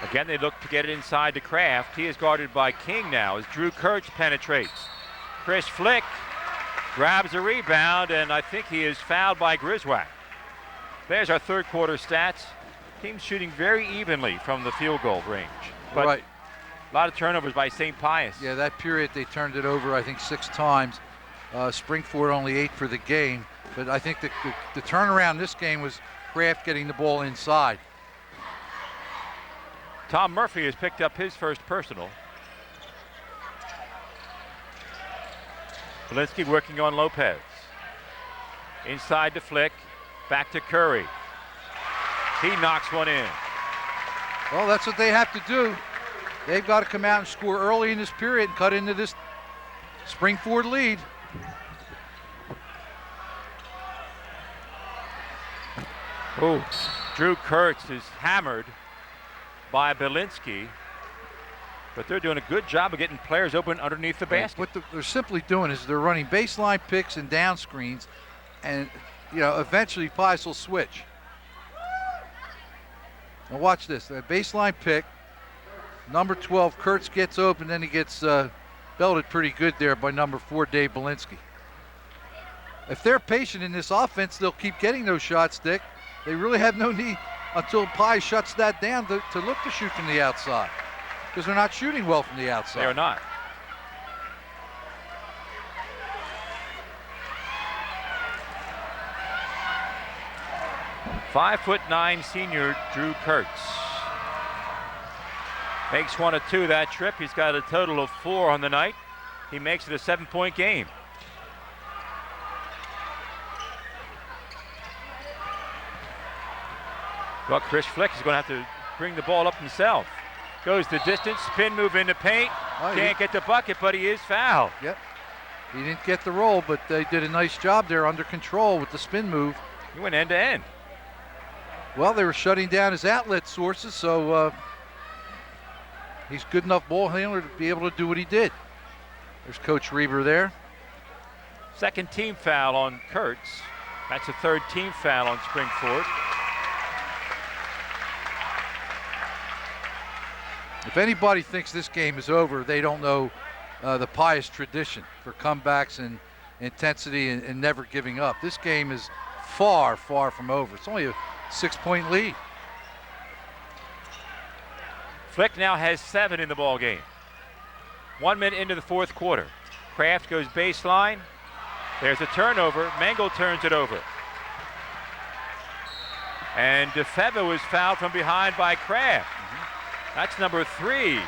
Again, they look to get it inside to Kraft. He is guarded by King now as Drew Kurtz penetrates. Chris Flick grabs a rebound, and I think he is fouled by Grzywacz. There's our third quarter stats. Teams shooting very evenly from the field goal range. But right. A lot of turnovers by St. Pius. Yeah, that period they turned it over, I think, 6 times. SpringFord only 8 for the game. But I think the turnaround this game was Kraft getting the ball inside. Tom Murphy has picked up his first personal. Bilinski working on Lopez. Inside to Flick. Back to Curry. He knocks one in. Well, that's what they have to do. They've got to come out and score early in this period and cut into this SpringFord lead. Oh, Drew Kurtz is hammered by Bilinski, but they're doing a good job of getting players open underneath the basket. What they're simply doing is they're running baseline picks and down screens, and eventually Pius will switch. Now watch this, a baseline pick, number 12, Kurtz gets open, then he gets belted pretty good there by number 4, Dave Bilinski. If they're patient in this offense, they'll keep getting those shots, Dick. They really have no need until Pius shuts that down to look to shoot from the outside, because they're not shooting well from the outside. They are not. .5'9" senior Drew Kurtz makes 1 of 2 that trip. He's got a total of 4 on the night. He makes it a 7-point game. Well, Chris Flick is going to have to bring the ball up himself. Goes the distance, spin move into paint. Can't get the bucket, but he is fouled. Yep. He didn't get the roll, but they did a nice job there under control with the spin move. He went end to end. Well, they were shutting down his outlet sources, so he's good enough ball handler to be able to do what he did. There's Coach Reber there. Second team foul on Kurtz. That's the third team foul on SpringFord. If anybody thinks this game is over, they don't know the Pius tradition for comebacks and intensity and never giving up. This game is far, far from over. It's only a 6-point lead. Flick now has 7 in the ball game. 1 minute into the fourth quarter. Kraft goes baseline. There's a turnover. Mangle turns it over. And Difebbo is fouled from behind by Kraft. That's number 3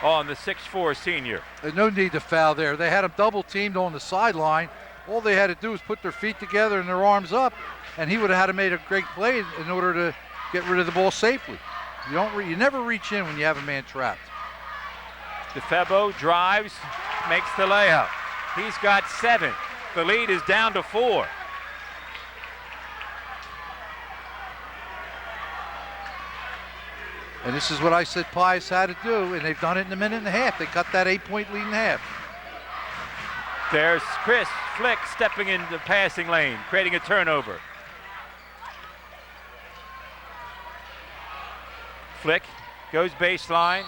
on the 6'4" senior. There's no need to foul there. They had him double teamed on the sideline. All they had to do was put their feet together and their arms up, and he would have had to made a great play in order to get rid of the ball safely. You never reach in when you have a man trapped. Difebbo drives, makes the layup. He's got 7. The lead is down to 4. And this is what I said Pius had to do, and they've done it in a minute and a half. They cut that 8-point lead in half. There's Chris Flick stepping into the passing lane, creating a turnover. Flick goes baseline,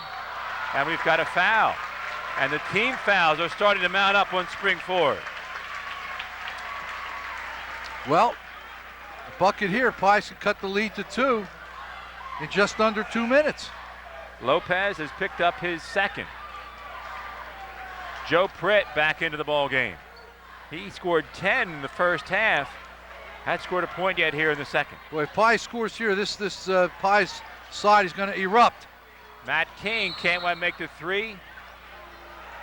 and we've got a foul. And the team fouls are starting to mount up on SpringFord. Well, a bucket here. Pius can cut the lead to 2 in just under 2 minutes. Lopez has picked up his second. Joe Pritt back into the ball game. He scored 10 in the first half. Hadn't scored a point yet here in the second. Boy, if Pius scores here, this Pius side is going to erupt. Matt King can't quite make the 3.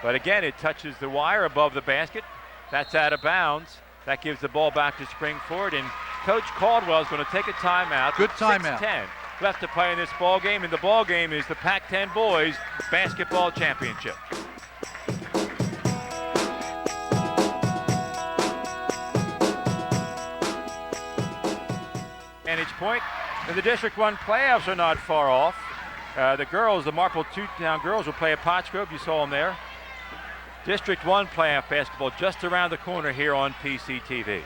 But again, it touches the wire above the basket. That's out of bounds. That gives the ball back to SpringFord, and Coach Caldwell is going to take a timeout. Good timeout. 6:10 left to play in this ball game, and the ball game is the Pac-10 Boys Basketball Championship. Vantage point. And the District 1 playoffs are not far off. The girls, the Marple Pottstown girls, will play at Pottstown. You saw them there. District 1 playoff basketball just around the corner here on PCTV.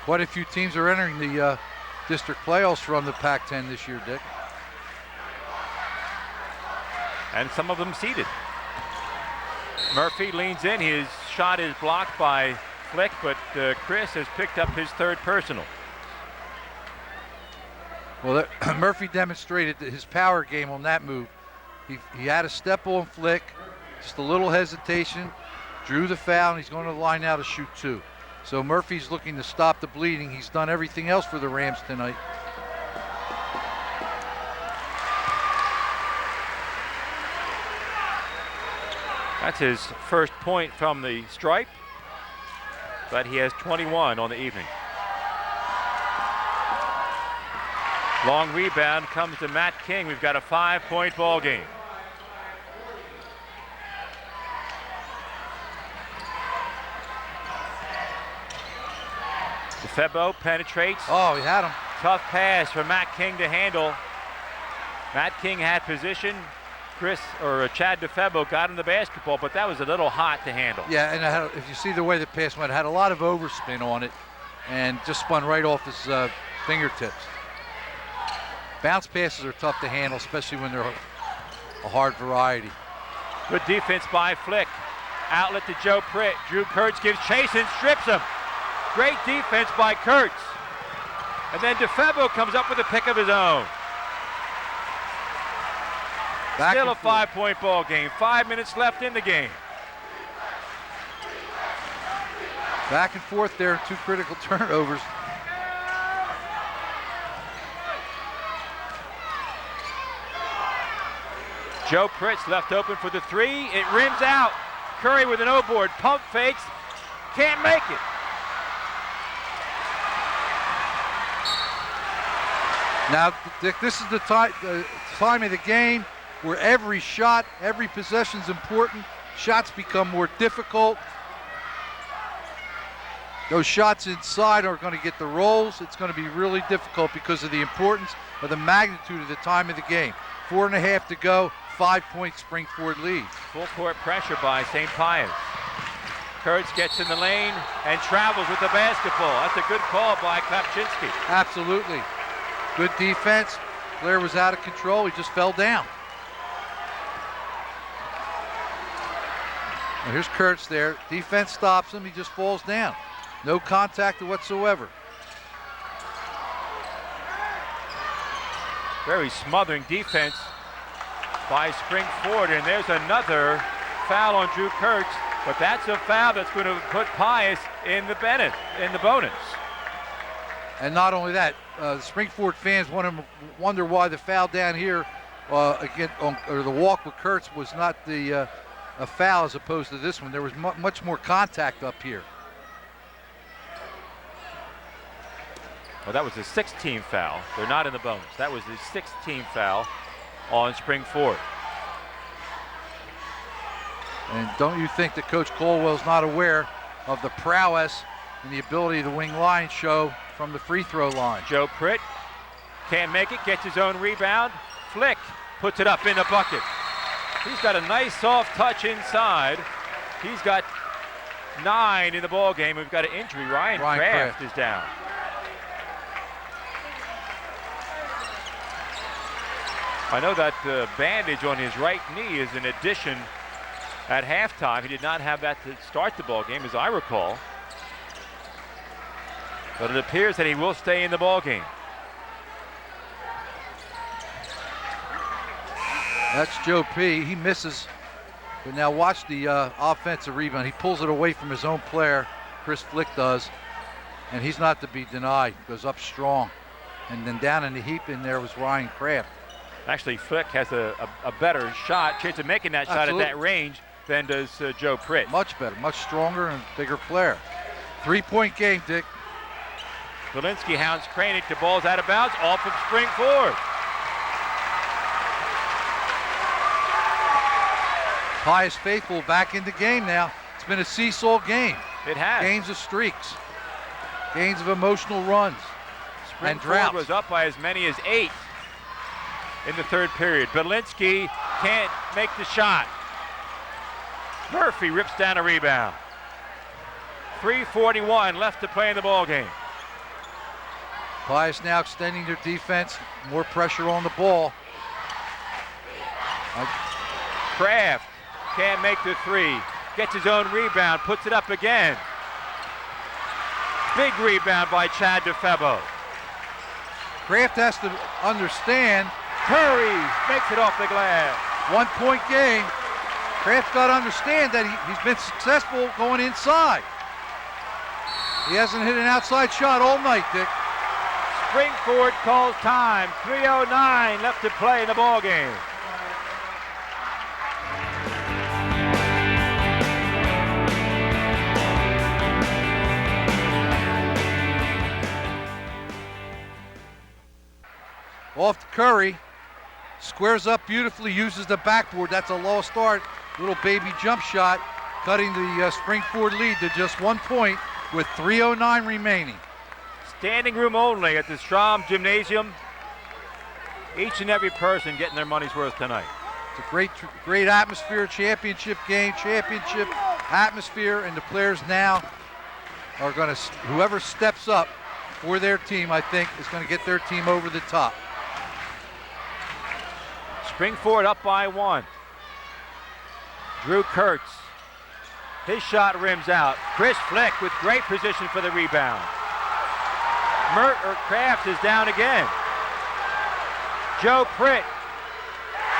Quite a few teams are entering the district playoffs from the Pac-10 this year, Dick. and some of them seated. Murphy leans in. His shot is blocked by Flick, but Chris has picked up his third personal. Well, Murphy demonstrated his power game on that move. He had a step on Flick, just a little hesitation, drew the foul, and he's going to the line now to shoot 2. So Murphy's looking to stop the bleeding. He's done everything else for the Rams tonight. That's his first point from the stripe, but he has 21 on the evening. Long rebound comes to Matt King. We've got a 5-point ball game. Difebbo penetrates. Oh, he had him. Tough pass for Matt King to handle. Matt King had position. Chad Difebbo got him the basketball, but that was a little hot to handle. Yeah, and if you see the way the pass went, it had a lot of overspin on it and just spun right off his fingertips. Bounce passes are tough to handle, especially when they're a hard variety. Good defense by Flick. Outlet to Joe Pritt. Drew Kurtz gives chase and strips him. Great defense by Kurtz. And then Difebbo comes up with a pick of his own. Still a 5-point ball game. 5 minutes left in the game. Back and forth there, 2 critical turnovers. Joe Pritt's left open for the 3. It rims out. Curry with an O-board. Pump fakes. Can't make it. Now, Dick, this is the time of the game where every shot, every possession is important. Shots become more difficult. Those shots inside are going to get the rolls. It's going to be really difficult because of the importance of the magnitude of the time of the game. 4.5 to go, 5-point SpringFord lead. Full court pressure by St. Pius. Kurtz gets in the lane and travels with the basketball. That's a good call by Klapczynski. Absolutely. Good defense. Blair was out of control. He just fell down. Now here's Kurtz there. Defense stops him. He just falls down. No contact whatsoever. Very smothering defense by SpringFord, and there's another foul on Drew Kurtz, but that's a foul that's going to put Pius in the bonus. And not only that, the SpringFord fans wonder why the foul down here, or the walk with Kurtz was not a foul as opposed to this one. There was much more contact up here. Well, that was the 16th foul. They're not in the bonus. That was the 16th foul on SpringFord. And don't you think that Coach Caldwell's not aware of the prowess and the ability of the wing line show from the free throw line? Joe Pritt can't make it, gets his own rebound. Flick puts it up in the bucket. He's got a nice soft touch inside. He's got 9 in the ball game. We've got an injury. Ryan Kraft is down. I know that bandage on his right knee is an addition at halftime. He did not have that to start the ball game, as I recall. But it appears that he will stay in the ball game. That's Joe P. He misses. But now watch the offensive rebound. He pulls it away from his own player. Chris Flick does. And he's not to be denied. Goes up strong. And then down in the heap in there was Ryan Kraft. Actually, Flick has a better chance of making that shot at that range than does Joe Pritt. Much better, much stronger and bigger player. 3-point game, Dick. Bilinski hounds Kranick. The ball's out of bounds, off of SpringFord. Pius faithful back in the game now. It's been a seesaw game. It has. Games of streaks. Games of emotional runs. And droughts. SpringFord was up by as many as 8 in the third period. Bilinski can't make the shot. Murphy rips down a rebound. 3:41 left to play in the ball game. Pius now extending their defense. More pressure on the ball. Kraft can't make the three. Gets his own rebound, puts it up again. Big rebound by Chad Difebbo. Kraft has to understand. Curry makes it off the glass. 1 point game. Kraft's got to understand that he's been successful going inside. He hasn't hit an outside shot all night, Dick. SpringFord calls time. 3:09 left to play in the ball game. Off to Curry. Squares up beautifully, uses the backboard. That's a low start. Little baby jump shot, cutting the SpringFord lead to just 1 point with 3:09 remaining. Standing room only at the Strom Gymnasium. Each and every person getting their money's worth tonight. It's a great atmosphere, championship game, championship atmosphere, and the players now are going to, whoever steps up for their team, I think, is going to get their team over the top. SpringFord up by 1. Drew Kurtz. His shot rims out. Chris Flick with great position for the rebound. Kraft is down again. Joe Pritt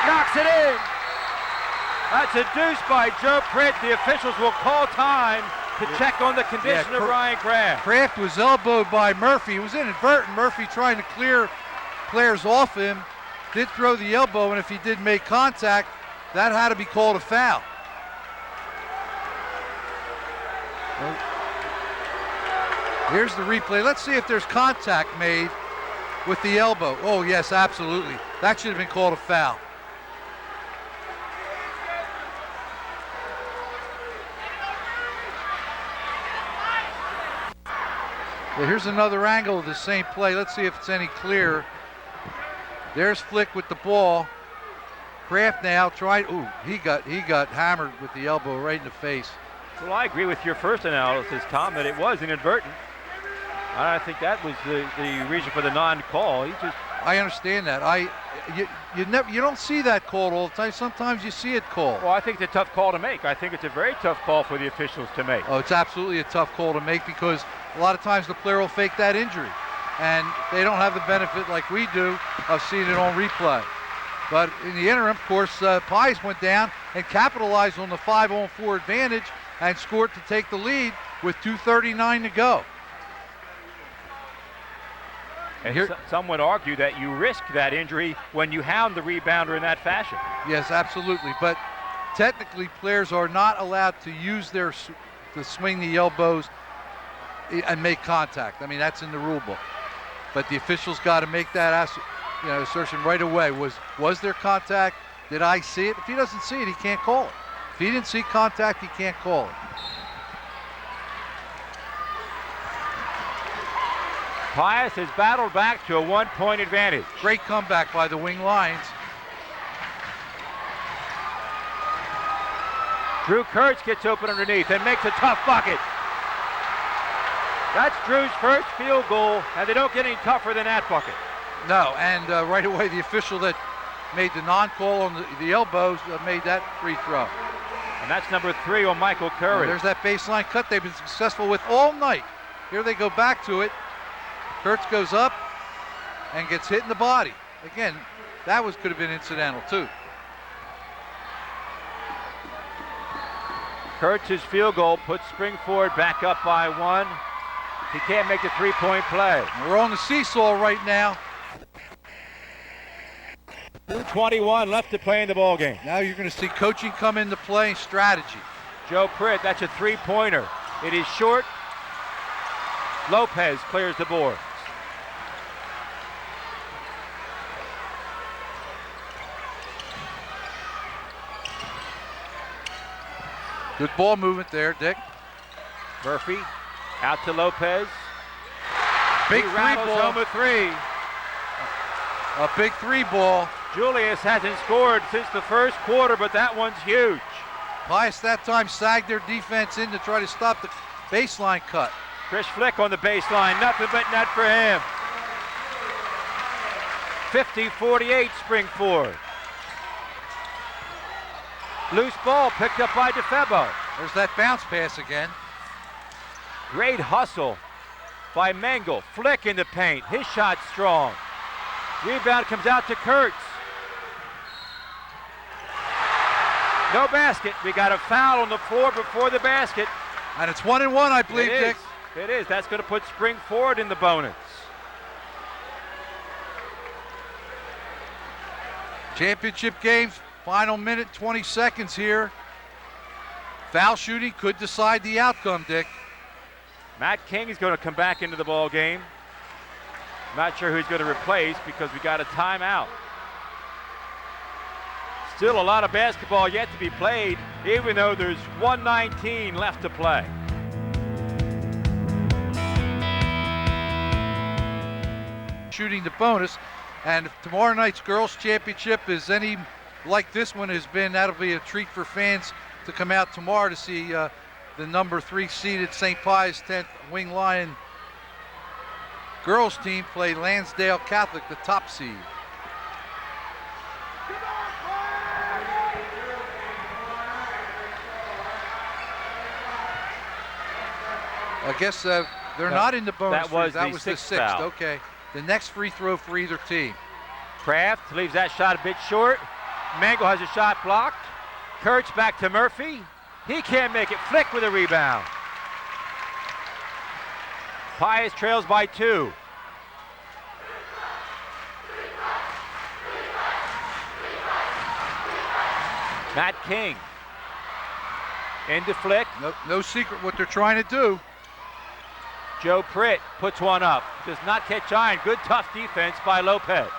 knocks it in. That's a deuce by Joe Pritt. The officials will call time to check on the condition of Ryan Kraft. Kraft was elbowed by Murphy. It was inadvertent. Murphy trying to clear players off him. Did throw the elbow, and if he did make contact, that had to be called a foul. Well, here's the replay. Let's see if there's contact made with the elbow. Oh, yes, absolutely. That should have been called a foul. Well, here's another angle of the same play. Let's see if it's any clearer. There's Flick with the ball. Kraft now trying. Ooh, he got hammered with the elbow right in the face. Well, I agree with your first analysis, Tom, that it was inadvertent. I think that was the reason for the non-call. I understand that. You don't see that called all the time. Sometimes you see it called. Well, I think it's a tough call to make. I think it's a very tough call for the officials to make. Oh, it's absolutely a tough call to make because a lot of times the player will fake that injury. And they don't have the benefit like we do of seeing it on replay. But in the interim, of course, Pius went down and capitalized on the 5-on-4 advantage and scored to take the lead with 2:39 to go. And some would argue that you risk that injury when you hound the rebounder in that fashion. Yes, absolutely. But technically, players are not allowed to use to swing the elbows and make contact. I mean, that's in the rule book. But the officials got to make that assertion right away. Was there contact? Did I see it? If he doesn't see it, he can't call it. If he didn't see contact, he can't call it. Pius has battled back to a 1-point advantage. Great comeback by the Wing Lions. Drew Kurtz gets open underneath and makes a tough bucket. That's Drew's first field goal, and they don't get any tougher than that bucket. No, and right away the official that made the non-call on the elbows made that free throw. And that's number 3 on Michael Curry. There's that baseline cut they've been successful with all night. Here they go back to it. Kurtz goes up and gets hit in the body. Again, that could have been incidental too. Kurtz's field goal puts SpringFord back up by 1. He can't make the 3-point play. We're on the seesaw right now. 2:21 left to play in the ball game. Now you're going to see coaching come into play, strategy. Joe Pritt, that's a 3-pointer. It is short. Lopez clears the board. Good ball movement there, Dick. Murphy out to Lopez. Big he three rattles ball. home a 3. A big 3 ball. Julius hasn't scored since the first quarter, but that one's huge. Pius that time sagged their defense in to try to stop the baseline cut. Chris Flick on the baseline, nothing but net for him. 50-48 SpringFord. Loose ball picked up by Difebbo. There's that bounce pass again. Great hustle by Mengel. Flick in the paint. His shot's strong. Rebound comes out to Kurtz. No basket. We got a foul on the floor before the basket. And it's 1-1, I believe, Dick. It is. That's going to put SpringFord in the bonus. Championship games, final minute, 20 seconds here. Foul shooting could decide the outcome, Dick. Matt King is going to come back into the ball game. Not sure who he's going to replace because we got a timeout. Still a lot of basketball yet to be played, even though there's 1:19 left to play. Shooting the bonus, and if tomorrow night's girls championship is any like this one has been, that'll be a treat for fans to come out tomorrow to see the number 3 seeded St. Pius X Wing Lion girls team play Lansdale Catholic, the top seed. I guess they're not in the bonus. That was the sixth foul. Okay. The next free throw for either team. Kraft leaves that shot a bit short. Mengel has a shot blocked. Kurtz back to Murphy. He can't make it. Flick with a rebound. Pius trails by 2. Matt King into Flick. No secret what they're trying to do. Joe Pritt puts one up. Does not catch iron. Good tough defense by Lopez.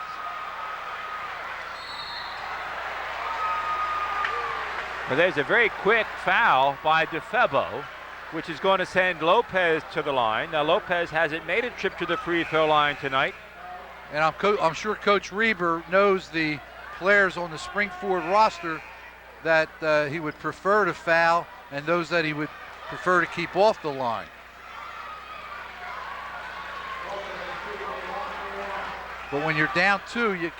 Well, there's a very quick foul by Difebbo, which is going to send Lopez to the line. Now Lopez hasn't made a trip to the free throw line tonight. And I'm sure Coach Reber knows the players on the SpringFord roster that he would prefer to foul and those that he would prefer to keep off the line. But when you're down 2, you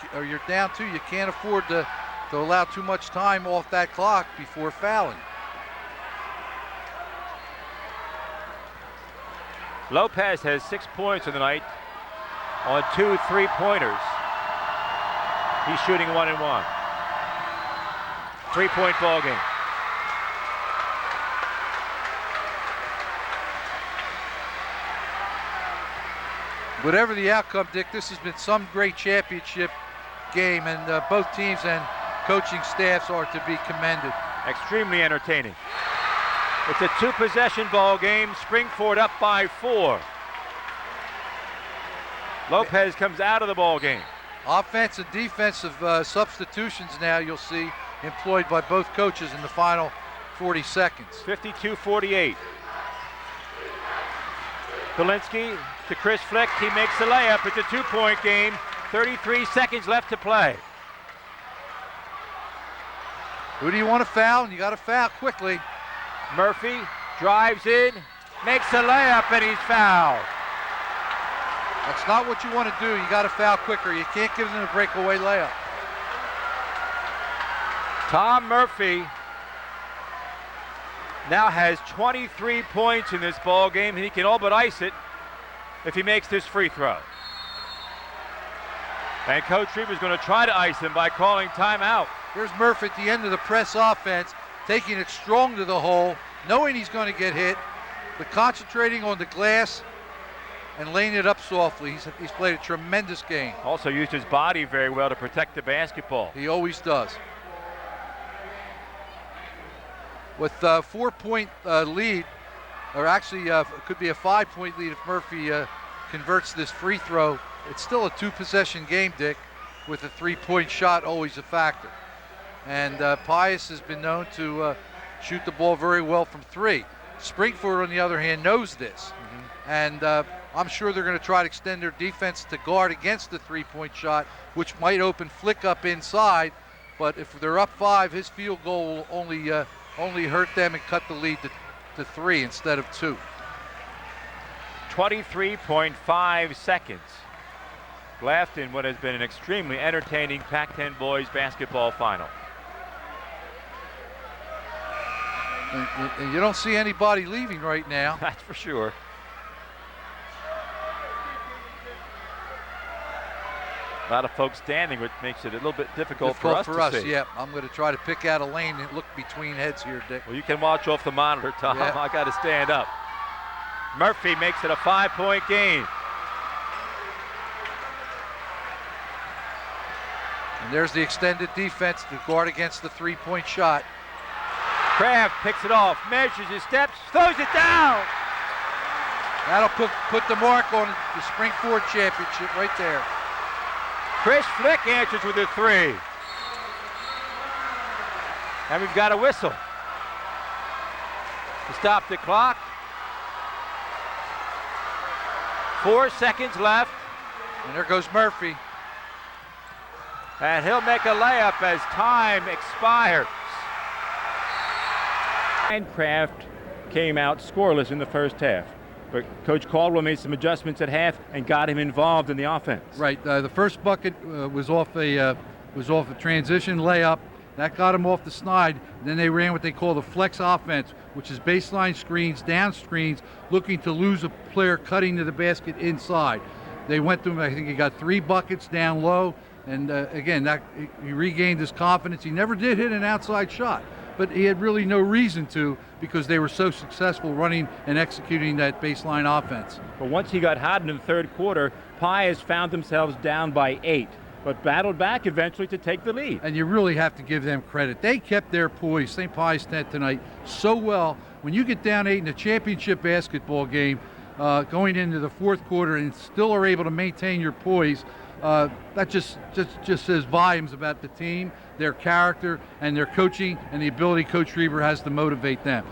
can't afford to allow too much time off that clock before fouling. Lopez has 6 points in the night on 2 3-pointers. He's shooting 1 and 1. 3-point ball game. Whatever the outcome, Dick, this has been some great championship game, and both teams and coaching staffs are to be commended. Extremely entertaining. It's a 2-possession ball game. SpringFord up by 4. Lopez comes out of the ball game. Offense and defensive substitutions now you'll see employed by both coaches in the final 40 seconds. 52-48. Bilinski to Chris Flick. He makes the layup. It's a 2-point game. 33 seconds left to play. Who do you want to foul? And you got to foul quickly. Murphy drives in, makes the layup, and he's fouled. That's not what you want to do. You got to foul quicker. You can't give them a breakaway layup. Tom Murphy now has 23 points in this ball game, and he can all but ice it if he makes this free throw. And Coach Reber is going to try to ice him by calling timeout. Here's Murphy at the end of the press offense, taking it strong to the hole, knowing he's going to get hit, but concentrating on the glass and laying it up softly. He's played a tremendous game. Also used his body very well to protect the basketball. He always does. With a 4-point lead, or actually it could be a 5-point lead if Murphy converts this free throw. It's still a 2-possession game, Dick, with a 3-point shot always a factor. And Pius has been known to shoot the ball very well from 3. SpringFord, on the other hand, knows this. And I'm sure they're going to try to extend their defense to guard against the 3-point shot, which might open Flick up inside. But if they're up 5, his field goal will only hurt them and cut the lead to 3 instead of 2. 23.5 seconds left in what has been an extremely entertaining Pac-10 boys basketball final. And you don't see anybody leaving right now. That's for sure. A lot of folks standing, which makes it a little bit difficult for us to see. Yeah. I'm going to try to pick out a lane and look between heads here, Dick. Well, you can watch off the monitor, Tom. Yeah. I got to stand up. Murphy makes it a 5-point game. And there's the extended defense to guard against the three-point shot. Kraft picks it off, measures his steps, throws it down. That'll put the mark on the SpringFord championship right there. Chris Flick answers with a 3. And we've got a whistle to stop the clock. 4 seconds left. And there goes Murphy. And he'll make a layup as time expires. And Kraft came out scoreless in the first half. But Coach Caldwell made some adjustments at half and got him involved in the offense. Right. The first bucket was off a transition layup. That got him off the snide. Then they ran what they call the flex offense, which is baseline screens, down screens, looking to lose a player cutting to the basket inside. They went through, I think he got 3 buckets down low. And again, he regained his confidence. He never did hit an outside shot, but he had really no reason to because they were so successful running and executing that baseline offense. But once he got hot in the third quarter, Pius found themselves down by 8, but battled back eventually to take the lead. And you really have to give them credit. They kept their poise, St. Pius X tonight, so well. When you get down 8 in a championship basketball game, going into the fourth quarter and still are able to maintain your poise, that just says volumes about the team, their character, and their coaching, and the ability Coach Reber has to motivate them.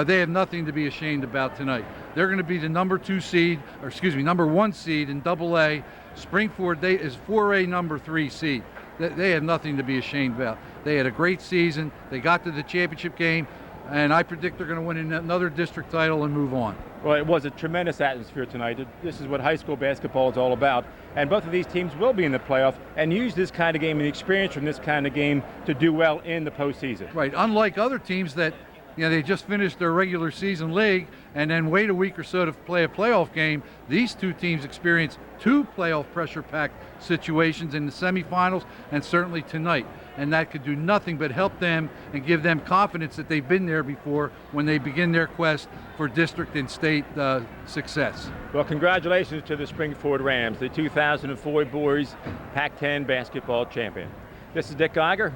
They have nothing to be ashamed about tonight. They're going to be the number 1 seed in Double-A. SpringFord is 4A number 3 seed. They have nothing to be ashamed about. They had a great season. They got to the championship game, and I predict they're going to win another district title and move on. Well, it was a tremendous atmosphere tonight. This is what high school basketball is all about. And both of these teams will be in the playoff and use this kind of game and the experience from this kind of game to do well in the postseason. Right. Unlike other teams that, they just finished their regular season league and then wait a week or so to play a playoff game, these two teams experience 2 playoff pressure-packed situations in the semifinals and certainly tonight. And that could do nothing but help them and give them confidence that they've been there before when they begin their quest for district and state success. Well, congratulations to the SpringFord Rams, the 2004 Boys PAC-10 basketball champion. This is Dick Geiger.